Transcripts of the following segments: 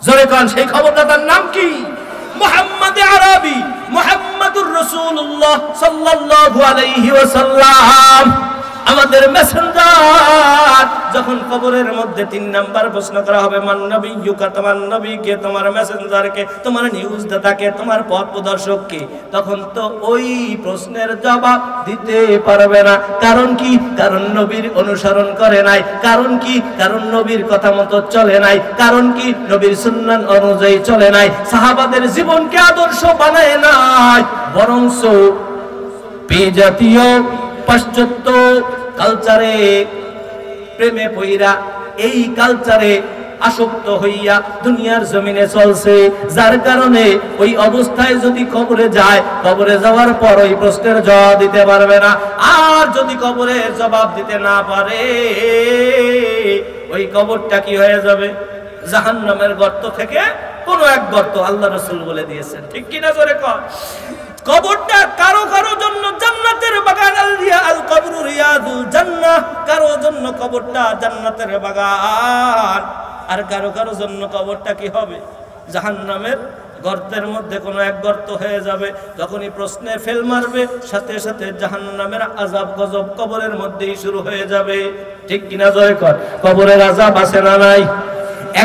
জোরে কোন সেই খবরদাতার নাম কি? মুহাম্মদ আরবি, মুহাম্মদুর রাসূলুল্লাহ সাল্লাল্লাহু আলাইহি ওয়াসাল্লাম, আমাদের মেসেঞ্জার। যখন কবরের মধ্যে 3 নাম্বার প্রশ্ন করা হবে, মান নবিয়্যুকা, তোমার নবী কে, তোমার মেসেঞ্জার কে, তোমার নিউজ দাতা কে, তোমার পথ প্রদর্শক কে, তখন তো ওই প্রশ্নের জবাব দিতে পারবে না। কারণ কি? কারণ নবীর অনুসরণ করে নাই। কারণ কি? কারণ নবীর কথা মতো চলে নাই। কারণ কি? নবীর সুন্নাত অনুযায়ী চলে নাই, সাহাবাদের জীবনকে আদর্শ বানায় নাই, বরংস বিজাতীয় পাশ্চাত্য কালচারে প্রেমে পইরা, এই কালচারে আসক্ত হইয়া দুনিয়ার জমিনে চলছে, যার কারণে ওই অবস্থায় যদি কবরে যায়, কবরে যাওয়ার পর ওই প্রশ্নের জবাব দিতে পারবে না। আর যদি কবরের জবাব দিতে না পারে, ওই কবরটা কি হয়ে যাবে? জাহান্নামের গর্ত থেকে কোন এক গর্ত, আল্লাহ রাসূল বলে দিয়েছেন, ঠিক কিনা জোরে কর। কবরটা কারো কারো জন্য জান্নাতের বাগান, আল কবরু রিয়াদুল জান্নাহ, কারো জন্য কবরটা জান্নাতের বাগান, আর কারো কারো জন্য কবরটা কি হবে? জাহান্নামের গর্তের মধ্যে কোনো এক গর্ত হয়ে যাবে। যখনই প্রশ্নে ফেল মারবে, সাথে সাথে জাহান্নামের আযাব গজব কবরের মধ্যেই শুরু হয়ে যাবে, ঠিক কিনা জয় কর। কবরের আযাব আছে না নাই?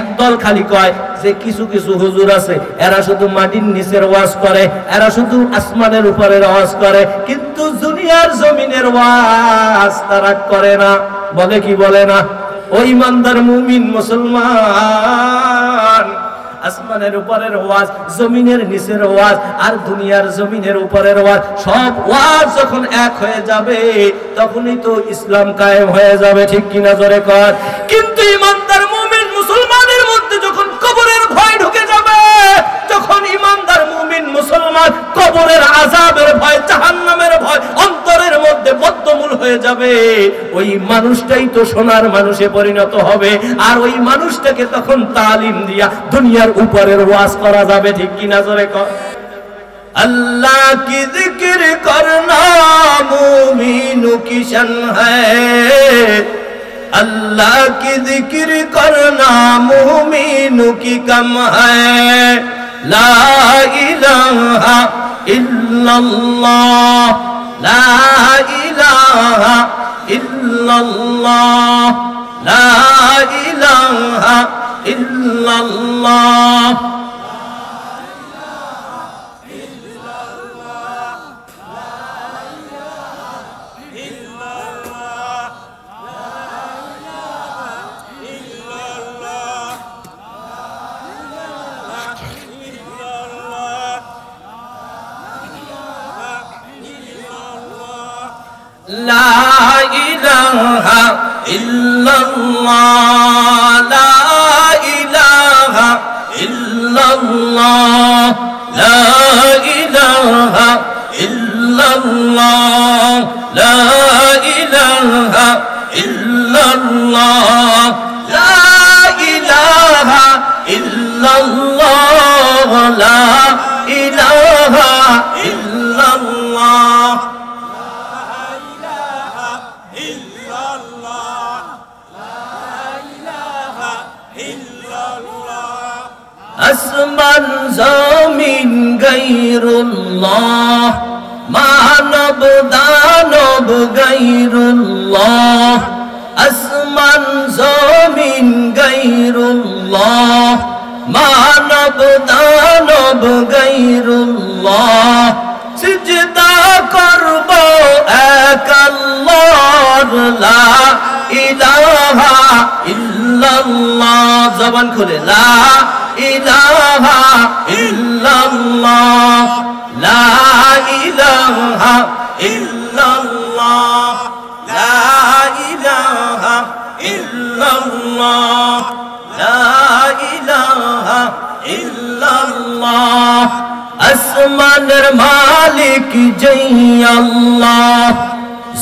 একদল খালি কয় যে কিছু কিছু হুজুর আছে, এরা শুধু মাটির নিচের ওয়াজ করে, এরা শুধু আসমানের উপরের ওয়াজ করে, কিন্তু দুনিয়ার জমিনের ওয়াজ তারা করে না। বলে কি বলে না? ওই ইমানদার মুমিন মুসলমান আসমানের উপরের ওয়াজ, জমিনের নিচের ওয়াজ, আর দুনিয়ার জমিনের উপরের ওয়াজ, সব ওয়াজ যখন এক হয়ে যাবে, তখনই তো ইসলাম কায়েম হয়ে যাবে, ঠিক কিনা জোরে কর। কিন্তু ইমানদার মুমিন মুসলমানের মধ্যে যখন কবরের ভয় ঢুকে যাবে, যখন ইমানদার মুমিন মুসলমান কবরের আযাবের ভয়, জাহান্নামের ভয় অন্তরের মধ্যে বদ্ধমূল হয়ে যাবে, ওই মানুষটাই তো সোনার মানুষে পরিণত হবে। আর ওই মানুষটাকে তখন তালিম দিয়া দুনিয়ার উপরের ওয়াজ করা যাবে, ঠিক কিনা জোরে কর। अल्लाह की जिक्र करना मोमिनों की शन है, अल्लाह की जिक्र करना मोमिनों की कम है, ला इलाहा इल्लल्लाह, ला इलाहा इल्लल्लाह, ला इलाहा इल्लल्लाह। ला इलाहा इल्लल्लाह, ला इलाहा इल्लल्लाह, ला इलाहा इल्लल्लाह, ला इलाहा इल्लल्लाह, ला इलाहा इल्लल्लाह, ला इलाहा इल्लल्लाह। আসমান জমিন গায়রুল্লাহ, মানব দানব গায়রুল্লাহ, আসমান জমিন গায়রুল্লাহ, মানব দানব গায়রুল্লাহ, সিজদা করব এক আল্লাহর, লা ইলাহা ইল্লাল্লাহ, জবান খুলে লা ইলাহা ইল্লাল্লাহ, লা ইলাহা ইল্লাল্লাহ, লা ইলাহা ইল্লাল্লাহ, লা ইলাহা ইল্লাল্লাহ। আসমানের মালিক যেই আল্লাহ,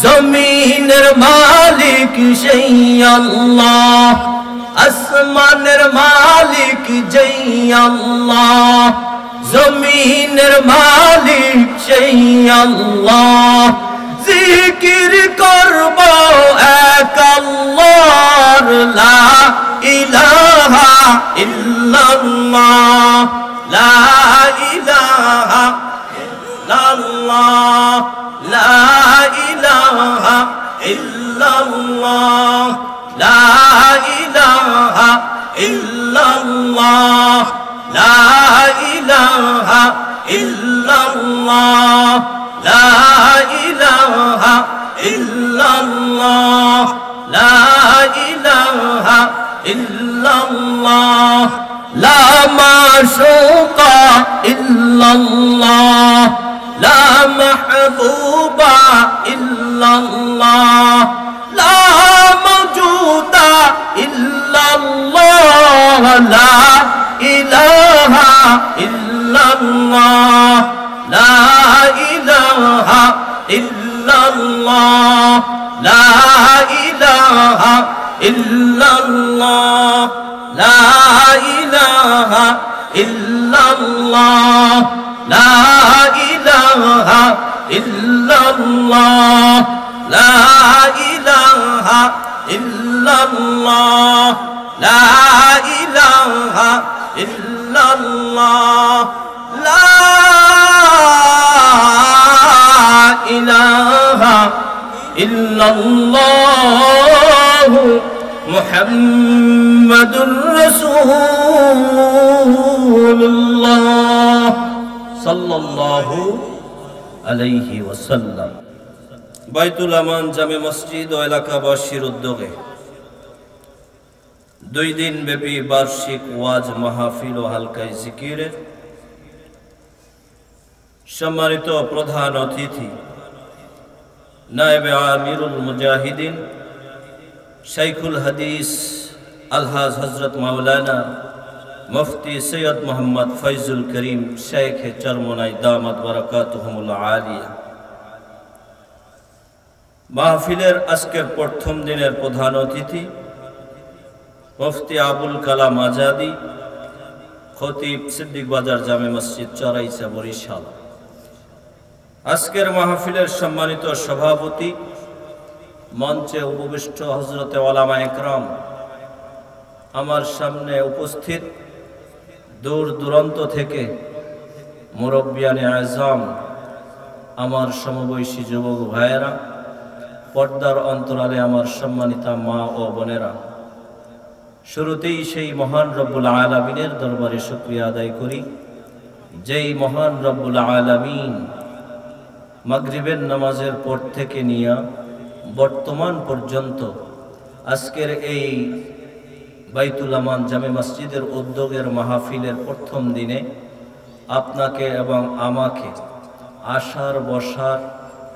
জমিনের মালিক সেই আল্লাহ, আসমানের মালিক যেই আল্লাহ, জমিনের মালিক সেই আল্লাহ। জিকির করব এক আল্লাহর, লা ইলাহা ইল্লাল্লাহ, ইল্লাল্লাহ লা ইলাহা ইল্লাল্লাহ লা ইলাহা ইল্লাল্লাহ লা ইলাহা ইল্লাল্লাহ লা ইলাহা ইল্লাল্লাহ লা ইলাহা ইল্লাল্লাহ লা ইলাহা ইল্লাল্লাহ লা মাশুকা ইল্লাল্লাহ লা মাহবুবা ইল্লাল্লাহ লা মাওজুদা ইল্লাল্লাহ লা ইলাহা ইল্লাল্লাহ লা ইলাহা ইল্লাল্লাহ লা ইলাহা ইল্লাল্লাহ লা ইলাহা ইল্লাল্লাহ লা ইলাহা ইল্লাল্লাহ লা ইলাহা ইল্লাল্লাহ লা ইলাহা ইল্লাল্লাহ লা ইলাহা ইল্লাল্লাহ মুহাম্মাদুর রাসূলুল্লাহ সাল্লাল্লাহু আলাইহি ওয়াসাল্লাম। বাইতুল আমান জামে মসজিদ ও এলাকাবাসীর উদ্যোগে 2 দিন ব্যাপী বার্ষিক ওয়াজ মাহফিল ও হালকায়ে জিকিরের সম্মানিত প্রধান অতিথি নায়েবে আমিরুল মুজাহিদিন শাইখুল হাদিস আলহাজ হযরত মাওলানা মুফতি সৈয়দ মোহাম্মদ ফয়জুল করিম শেখ চরমনাই দামাত বারাকাতুহুমুল আলিয়া, মাহফিলের আজকের প্রথম দিনের প্রধান অতিথি মুফতি আবুল কালাম আজাদি, খতিব সিদ্দিক বাজার জামে মসজিদ চরাইচা বরিশাল। আজকের মাহফিলের সম্মানিত সভাপতি, মঞ্চে উপবিষ্ট হযরতে ওলামা একরাম, আমার সামনে উপস্থিত দূর দূরান্ত থেকে মুরব্বিয়ানে আযম, আমার সমবয়সী যুবক ভাইয়েরা, পর্দার অন্তরালে আমার সম্মানিতা মা ও বোনেরা, শুরুতেই সেই মহান রব্বুল আলামিনের দরবারে শুকরিয়া আদায় করি, যেই মহান রব্বুল আলামিন মাগরিবের নামাজের পর থেকে নিয়ে বর্তমান পর্যন্ত আজকের এই বাইতুল আমান জামে মসজিদের উদ্যোগের মাহফিলের প্রথম দিনে আপনাকে এবং আমাকে আসার বসার,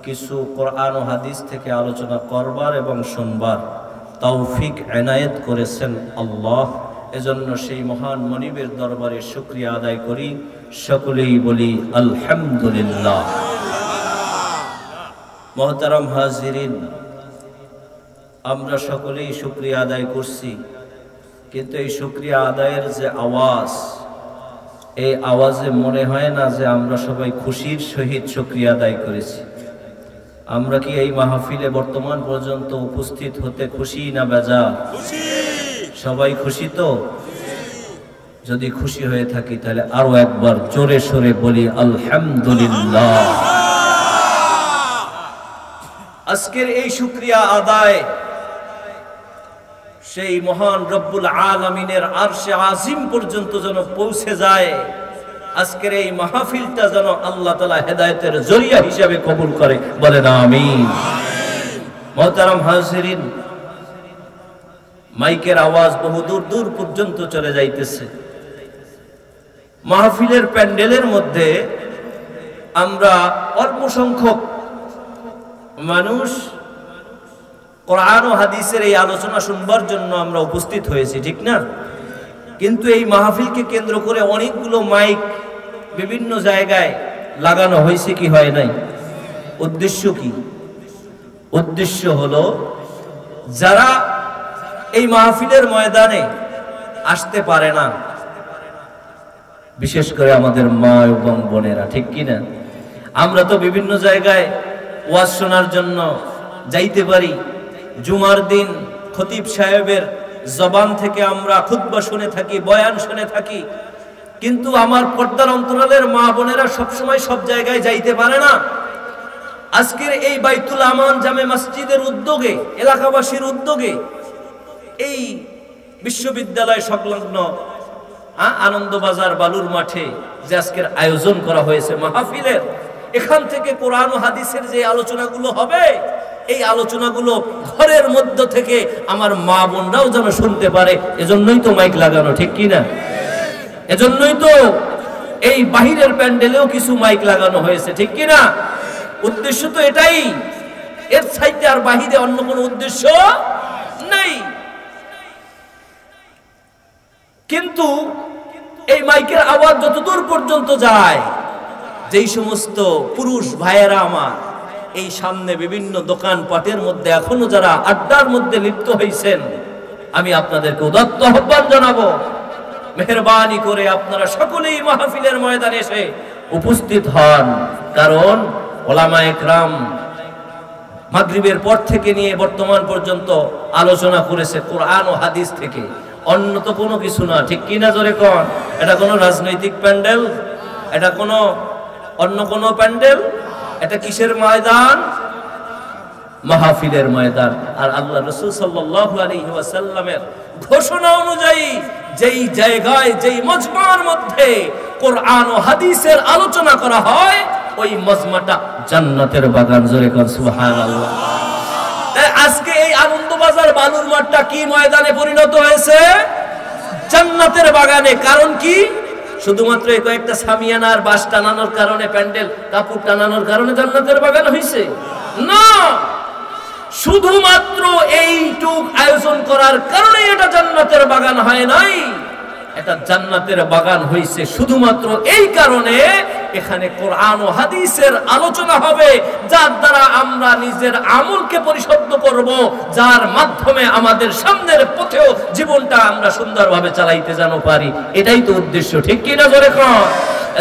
কিছু কোরআন ও হাদিস থেকে আলোচনা করবার এবং শুনবার তৌফিক এনায়েত করেছেন আল্লাহ। এজন্য সেই মহান মনিবের দরবারে শুকরিয়া আদায় করি, সকলেই বলি আলহামদুলিল্লাহ। মুহতারাম হাজিরিন, আমরা সকলেই শুকরিয়া আদায় করছি, কিন্তু এই শুকরিয়া আদায়ের যে আওয়াজ, এই আওয়াজে মনে হয় না যে আমরা সবাই খুশির সহিত শুকরিয়া আদায় করেছি। আমরা কি এই মাহফিলে বর্তমান পর্যন্ত উপস্থিত হতে খুশি না বেজার? সবাই খুশি তো? যদি খুশি হয়ে থাকি তাহলে আরো একবার জোরে সোরে বলি আলহামদুলিল্লাহ। আজকের এই শুকরিয়া আদায় সেই মহান রব্বুল আলামিনের আরশে আজিম পর্যন্ত যেন পৌঁছে যায়। আজকের এই মাহফিলটা যেন আল্লাহ তাআলা হেদায়েতের জরিয়া হিসেবে কবুল করে, বলেন আমিন। মুহতারাম হাজিরিন, মাইকের আওয়াজ বহু দূর দূর পর্যন্ত চলে যাইতেছে। মাহফিলের প্যান্ডেলের মধ্যে আমরা অল্প সংখ্যক মানুষ কোরআন ও হাদিসের এই আলোচনা শুনবার জন্য আমরা উপস্থিত হয়েছি, ঠিক না? কিন্তু এই মাহফিলকে কেন্দ্র করে অনেকগুলো মাইক বিভিন্ন জায়গায় লাগানো হয়েছে কি হয় নাই? উদ্দেশ্য কি? উদ্দেশ্য হলো যারা এই মাহফিলের ময়দানে আসতে পারে না, বিশেষ করে আমাদের মা এবং বোনেরা, ঠিক কিনা? আমরা তো বিভিন্ন জায়গায় ওয়াজ শোনার জন্য যাইতে পারি। জুমার দিন খতিব সাহেবের জবান থেকে আমরা খুতবা শুনে থাকি, বয়ান শুনে থাকি, কিন্তু আমার পর্দার অন্তরালের মা বোনেরা সবসময় সব জায়গায় যাইতে পারে না। আজকের এই বাইতুল আমান জামে মসজিদের উদ্যোগে, এলাকাবাসীর উদ্যোগে এই বিশ্ববিদ্যালয় সংলগ্ন আনন্দবাজার বালুর মাঠে যে আজকের আয়োজন করা হয়েছে মাহফিলের, এখান থেকে কোরআন ও হাদিসের যে আলোচনাগুলো হবে, এই আলোচনাগুলো ঘরের মধ্য থেকে আমার মা বোনরাও যেন শুনতে পারে, এজন্যই তো মাইক লাগানো, ঠিক কি না? এজন্যই তো এই বাহিরের প্যান্ডেলেও কিছু মাইক লাগানো হয়েছে, ঠিক কি না? উদ্দেশ্য তো এটাই, এর চাইতে আর বাহিরে অন্য কোনো উদ্দেশ্য নাই। কিন্তু এই মাইকের আওয়াজ যতদূর পর্যন্ত যায়, যেই সমস্ত পুরুষ ভাইয়েরা আমার এই সামনে বিভিন্ন দোকানপাটের মধ্যে এখনো যারা আড্ডার মধ্যে লিপ্ত হয়েছেন, আমি আপনাদেরকে উদাত্ত আহ্বান জানাবো, মেহেরবানি করে আপনারা সকলেই মাহফিলের ময়দানে এসে উপস্থিত হন। কারণ ওলামায়ে কেরাম মাগরিবের পর থেকে নিয়ে বর্তমান পর্যন্ত আলোচনা করেছে কোরআন ও হাদিস থেকে, অন্য তো কোনো কিছু না, ঠিক কি না? জোরে কোন, এটা কোনো রাজনৈতিক প্যান্ডেল, এটা কোনো অন্য কোনো প্যান্ডেল, এটা কিসের ময়দান? মাহফিলের ময়দান। আর আল্লাহ রাসূল সাল্লাল্লাহু আলাইহি ওয়াসাল্লামের ঘোষণা অনুযায়ী যেই জায়গায়, যেই মজমার মধ্যে কোরআন ও হাদিসের আলোচনা করা হয়, ওই মজমাটা জান্নাতের বাগান। জোরে কোন সুবহানাল্লাহ। আজকে এই আনন্দবাজার বালুর মাঠটা কি ময়দানে পরিণত হয়েছে? জান্নাতের বাগানে। কারণ কি? শুধুমাত্র এই কয়েকটা সামিয়ানা আর বাঁশ টানানোর কারণে, প্যান্ডেল কাপড় টানানোর কারণে জান্নাতের বাগান হয়েছে না। শুধুমাত্র এইটুক আয়োজন করার কারণে এটা জান্নাতের বাগান হয় নাই। এটা জান্নাতের বাগান হয়েছে শুধুমাত্র এই কারণে, এখানে কোরআন ও হাদিসের আলোচনা হবে, যার দ্বারা আমরা নিজের আমলকে পরিশুদ্ধ করব, যার মাধ্যমে আমাদের সামনের পথেও জীবনটা আমরা সুন্দরভাবে চালাইতে যেন পারি। এটাই তো উদ্দেশ্য, ঠিক কি না? জোরে কোন।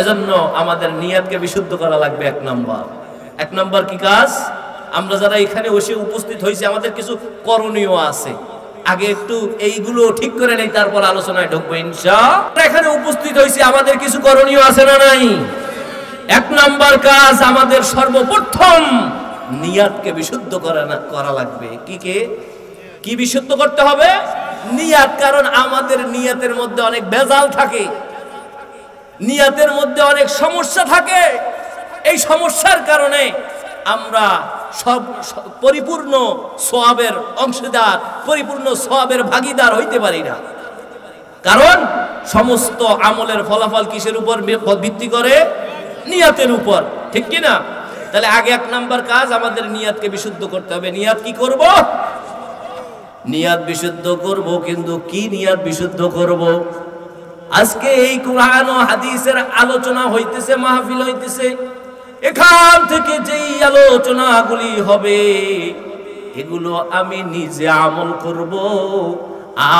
এজন্য আমাদের নিয়তকে বিশুদ্ধ করা লাগবে। এক নাম্বার কি কাজ? আমরা যারা এখানে বসে উপস্থিত হয়েছি, আমাদের কিছু করণীয় আছে। আগে একটু এইগুলো ঠিক করে নেই, তারপর আলোচনায় ঢুকবো ইনশাআল্লাহ। এখানে উপস্থিত হয়েছি, আমাদের কিছু করণীয় আছে না নাই? এক নাম্বার কাজ, আমাদের সর্বপ্রথম নিয়াতকে বিশুদ্ধ করা লাগবে। কি বিশুদ্ধ করতে হবে? নিয়াত। কারণ আমাদের নিয়াতের মধ্যে অনেক ভেজাল থাকে, নিয়াতের মধ্যে অনেক সমস্যা থাকে। এই সমস্যার কারণে আমরা সব পরিপূর্ণ সওয়াবের অংশীদার, পরিপূর্ণ সওয়াবের ভাগীদার হইতে পারি না। কারণ সমস্ত আমলের ফলাফল কিসের উপর ভিত্তি করে? নিয়াতের উপর, ঠিক কি না? তাহলে আগে এক নাম্বার কাজ, আমাদের নিয়াতকে বিশুদ্ধ করতে হবে। নিয়াত কি করব? নিয়াত বিশুদ্ধ করব, কিন্তু কি নিয়াত বিশুদ্ধ করব? আজকে এই কোরআন ও হাদিসের আলোচনা হইতেছে, মাহফিল হইতেছে, এখান থেকে যেই আলোচনাগুলি হবে, এগুলো আমি নিজে আমল করব,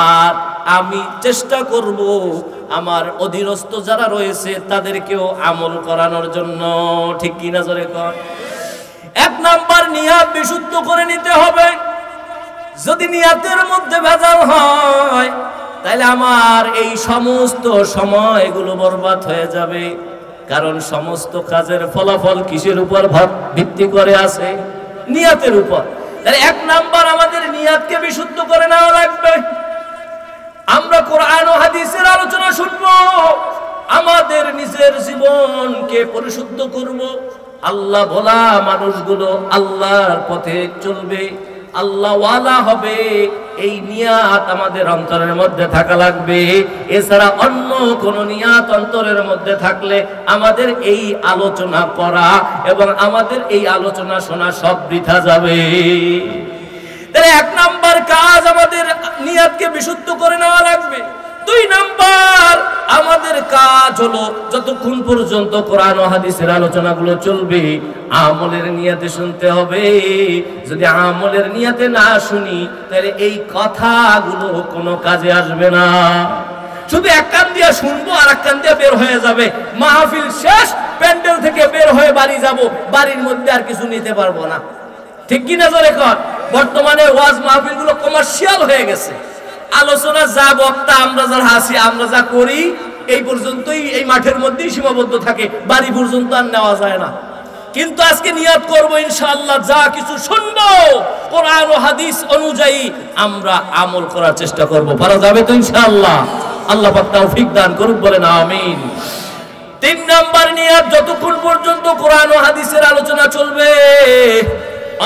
আর আমি চেষ্টা করব আমার অধীনস্থ যারা রয়েছে তাদেরকেও আমল করানোর জন্য, ঠিক কি না? জোরে কর। এক নাম্বার, নিয়াত বিশুদ্ধ করে নিতে হবে। যদি নিয়াতের মধ্যে ভেজাল হয়, তাহলে আমার এই সমস্ত সময়গুলো বরবাদ হয়ে যাবে। কারণ সমস্ত কাজের ফলাফল কিসের উপর ভিত্তি করে আছে? নিয়াতের উপর। তাহলে এক নাম্বার, আমাদের নিয়াতকে বিশুদ্ধ করে নেওয়া লাগবে। আমরা কোরআন ও হাদিসের আলোচনা শুনবো, আমাদের নিজের জীবনকে পরিশুদ্ধ করব। আল্লাহ ভোলা মানুষগুলো আল্লাহর পথে চলবে, আল্লাহ ওয়ালা হবে, এই নিয়াত আমাদের অন্তরের মধ্যে থাকা লাগবে। এছাড়া অন্য কোন নিয়াত অন্তরের মধ্যে থাকলে আমাদের এই আলোচনা করা এবং আমাদের এই আলোচনা শোনা সব বৃথা যাবে। তাহলে এক নাম্বার কাজ, আমাদের নিয়াতকে বিশুদ্ধ করে নেওয়া লাগবে। দুই নাম্বার, আমাদের কাজ হলো যতক্ষণ পর্যন্ত কোরআন ও হাদিসের আলোচনাগুলো চলবে, আমলের নিয়তে শুনতে হবে। যদি আমলের নিয়তে না শুনি, তাহলে এই কথাগুলো কোনো কাজে আসবে না। শুধু এক কান দিয়ে শুনবো আর এক কান দিয়ে বের হয়ে যাবে। মাহফিল শেষ, প্যান্ডেল থেকে বের হয়ে বাড়ি যাব, বাড়ির মধ্যে আর কিছু নিতে পারবো না, ঠিক কিনা? জোরে কর। বর্তমানে ওয়াজ মাহফিলগুলো কমার্শিয়াল হয়ে গেছে। আলোচনা যা বক্তা আমরা যারা হাসি আমরা যা করি এই পর্যন্তই, এই মাঠের মধ্যেই সীমাবদ্ধ থাকে, বাড়ি পর্যন্ত আর নেওয়া যায় না। কিন্তু আজকে নিয়াত করব ইনশাআল্লাহ যা কিছু শুনবো কোরআন ও হাদিস অনুযায়ী আমরা আমল করার চেষ্টা করব। পারা যাবে তো ইনশাআল্লাহ? আল্লাহ পাক তৌফিক দান করুক, বলেন আমিন। 3 নাম্বার নিয়াত, যতক্ষণ পর্যন্ত কোরআন ও হাদিসের আলোচনা চলবে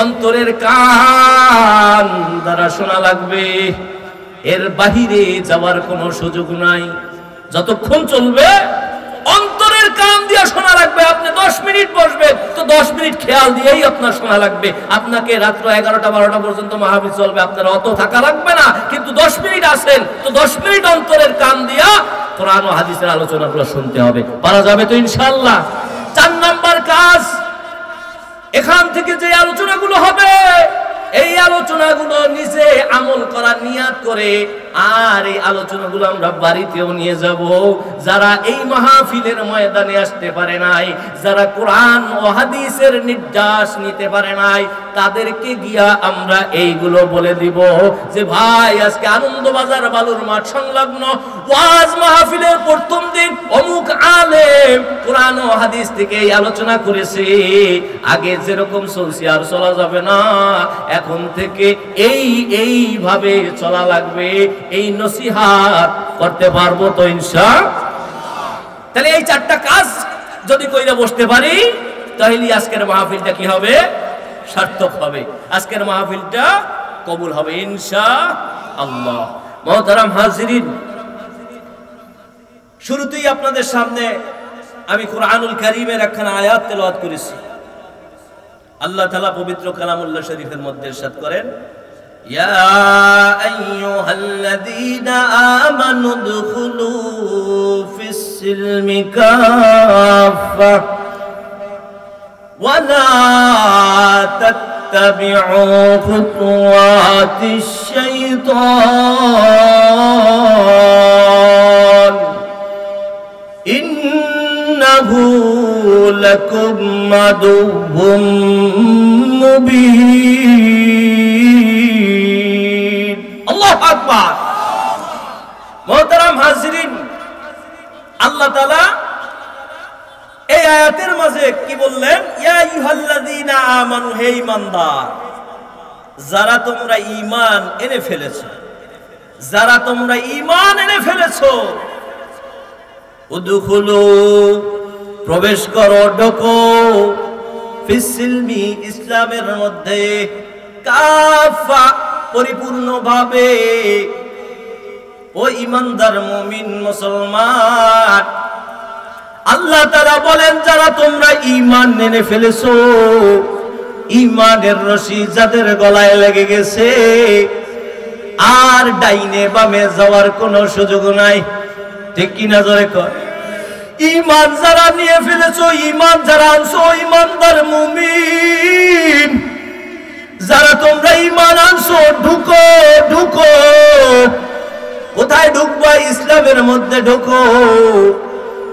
অন্তরের কান দ্বারা শোনা লাগবে, এর বাহিরে যাওয়ার কোনো সুযোগ নাই। যতক্ষণ চলবে অন্তরের কান দিয়ে শোনা লাগবে। আপনি 10 মিনিট বসবেন তো 10 মিনিট খেয়াল দিয়েই আপনার শোনা লাগবে। আপনাকে রাত্র 11টা 12টা পর্যন্ত মাহফিল চলবে, আপনার অত থাকা লাগবে না, কিন্তু 10 মিনিট আছেন তো 10 মিনিট অন্তরের কান দিয়া কোরআন ও হাদিসের আলোচনাগুলো শুনতে হবে। পারা যাবে তো ইনশাআল্লাহ? 4 নাম্বার কাজ, এখান থেকে যে আলোচনাগুলো হবে এই আলোচনাগুলো নিজে আমল করার নিয়াত করে, আর এই আলোচনাগুলো আমরা বাড়িতেও নিয়ে যাব। যারা এই মাহফিলের ময়দানে আসতে পারে নাই, যারা কোরআন ও হাদিসের নির্দেশ নিতে পারে নাই, তাদেরকে গিয়া আমরা এইগুলো বলে দিব যে ভাই আজকে আনন্দবাজার বালুর মাঠ সংলগ্ন ওয়াজ মাহফিলের প্রথম দিন অমুক আলেম কোরআন ও হাদিস থেকে এই আলোচনা করেছে। আগে যেরকম চলছে আর চলা যাবে না, এখন থেকে এইভাবে চলা লাগবে। এই নসিহত করতে পারবো তো ইনশাআল্লাহ? তাহলে এই 4টা কাজ যদি কইরা বসতে পারি তাহলে আজকের মাহফিলটা কি হবে? সার্থক হবে, আজকের মাহফিলটা কবুল হবে ইনশাআল্লাহ। মুহতারাম হাজিরিন, শুরুতেই আপনাদের সামনে আমি কুরআনুল কারীমের একখানা আয়াত তেলাওয়াত করেছি। আল্লাহ তাআলা পবিত্র কালামুল্লাহ শরীফের মধ্যে ইরশাদ করেন, ইয়া আইয়ুহাল্লাযীনা আমানু দুখুলু ফিস সিলমি কাফা ওয়া লা তাত্তাবিউ খুতুওয়াতিশ শাইতান ইন্নাহু লাকুম আদুউম মুবিন। আল্লাহু আকবার। মুহতারাম হাজিরিন, আল্লাহ তাআলা এই আয়াতের মাঝে কি বললেন? ইয়া আইয়ুহাল্লাযীনা আমানু, হে ঈমানদার, যারা তোমরা ঈমান এনে ফেলেছো, যারা তোমরা ঈমান এনে ফেলেছো, উদখুলু, প্রবেশ করো, ঢোকো, ফিস সিলমি, ইসলামের মধ্যে, কাফা, পরিপূর্ণভাবে। ও ঈমানদার মুমিন মুসলমান, আল্লাহ তাআলা বলেন যারা তোমরা ঈমান এনে ফেলেছো, ঈমানের রশি যাদের গলায় লেগে গেছে আর ডাইনে বামে যাওয়ার কোনো সুযোগ নাই, ঠিক কি না? জোরে কর। ঈমান যারা নিয়ে ফেলেছো, ঈমান যারা আনছো, ঈমানদার মুমিন যারা তোমরা ঈমান আনছো, ঢুকো ঢুকো। কোথায় ঢুকবা? ইসলামের মধ্যে ঢুকো।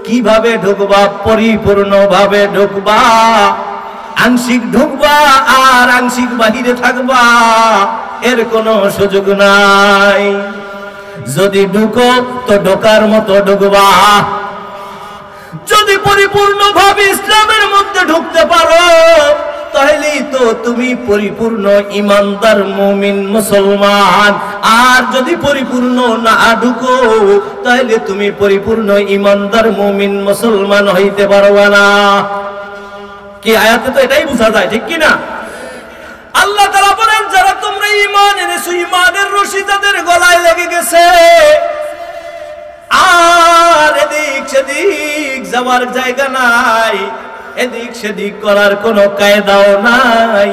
কিভাবে ঢুকবা? পরিপূর্ণভাবে ঢুকবা। আংশিক ঢুকবা আর আংশিক বাহিরে থাকবা, এর কোনো সুযোগ নাই। যদি ঢুকো তো ঢোকার মতো ঢুকবা। যদি পরিপূর্ণভাবে ইসলামের মধ্যে ঢুকতে পারো তাহলেই তো তুমি পরিপূর্ণ ঈমানদার মুমিন মুসলমান। আর যদি পরিপূর্ণ না ঢুকো তাহলে তুমি পরিপূর্ণ ঈমানদার মুমিন মুসলমান হইতে পারবে না। কি আয়াতে তো এটাই বোঝা যায়, ঠিক কি না? আল্লাহ তাআলা বলেন যারা তোমরা ঈমান এনেছো, ঈমানের রশি যাদের গলায় লেগে গেছে আর এদিক সেদিক যাওয়ার জায়গা নাই, এদিক সেদিক করার কোনো কায়দাও নাই,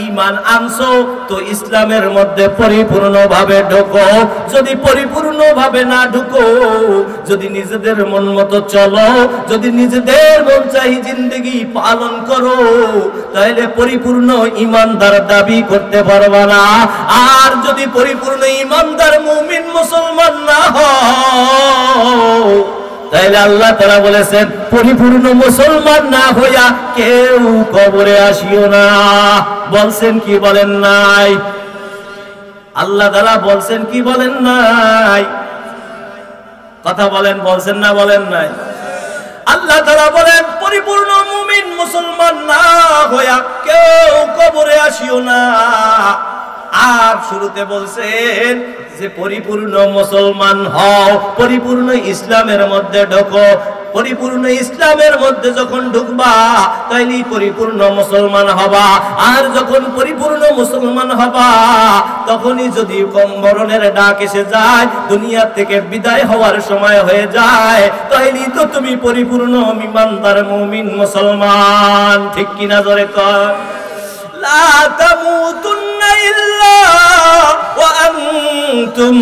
ঈমান আনছো তো ইসলামের মধ্যে পরিপূর্ণভাবে ঢোকো। যদি পরিপূর্ণভাবে না ঢুকো, যদি নিজেদের মন মতো চলো, যদি নিজেদের মন চাহি জিন্দেগি পালন করো, তাহলে পরিপূর্ণ ঈমানদার দাবি করতে পারবে না। আর যদি পরিপূর্ণ ঈমানদার মুমিন মুসলমান না হও তাহলে আল্লাহ তাআলা বলেছেন পরিপূর্ণ মুসলমান না হইয়া কেউ কবরে আসিও না। বলছেন কি বলেন নাই? আল্লাহ তাআলা বলছেন কি বলেন নাই? কথা বলেন, বলছেন না বলেন নাই? আল্লাহ তাআলা বলেন পরিপূর্ণ মুমিন মুসলমান না হইয়া কেউ কবরে আসিও না। আর শুরুতে বলছেন যে পরিপূর্ণ মুসলমান হও, পরিপূর্ণ ইসলামের মধ্যে ঢোকো। পরিপূর্ণ ইসলামের মধ্যে যখন ঢুকবা তাইলে পরিপূর্ণ মুসলমান হবা। আর যখন পরিপূর্ণ মুসলমান হবা তখনই যদি মরণের ডাক এসে যায়, দুনিয়া থেকে বিদায় হওয়ার সময় হয়ে যায়, তাইলে তো তুমি পরিপূর্ণ ঈমানদার মুমিন মুসলমান। ঠিক কিনা জোরে কর? লা তামুতুন্না ইল্লা ওয়া আনতুম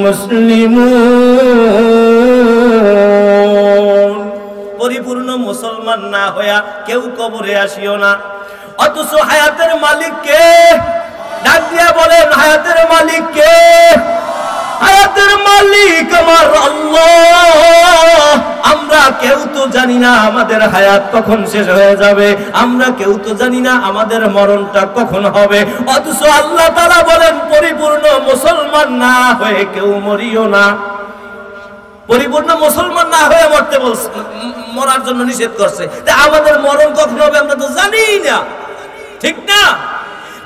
মুসলিমুন। পরিপূর্ণ মুসলমান না হইয়া কেউ কবরে আসিও না। অথচ হায়াতের মালিক কে? ডাক দিয়া বলেন, হায়াতের মালিক কে? হায়াতের মালিক আমার আল্লাহ। আমরা কেউ তো জানি না আমাদের হায়াত কখন শেষ হয়ে যাবে, আমরা কেউ তো জানি না আমাদের মরণটা কখন হবে। অথচ আল্লাহ তাআলা বলেন পরিপূর্ণ মুসলমান না হয়ে কেউ মরিও না। পরিপূর্ণ মুসলমান না হয়ে মরতে বলছে, মরার জন্য নিষেধ করছে। আমাদের মরণ কখন হবে আমরা তো জানি না, ঠিক না?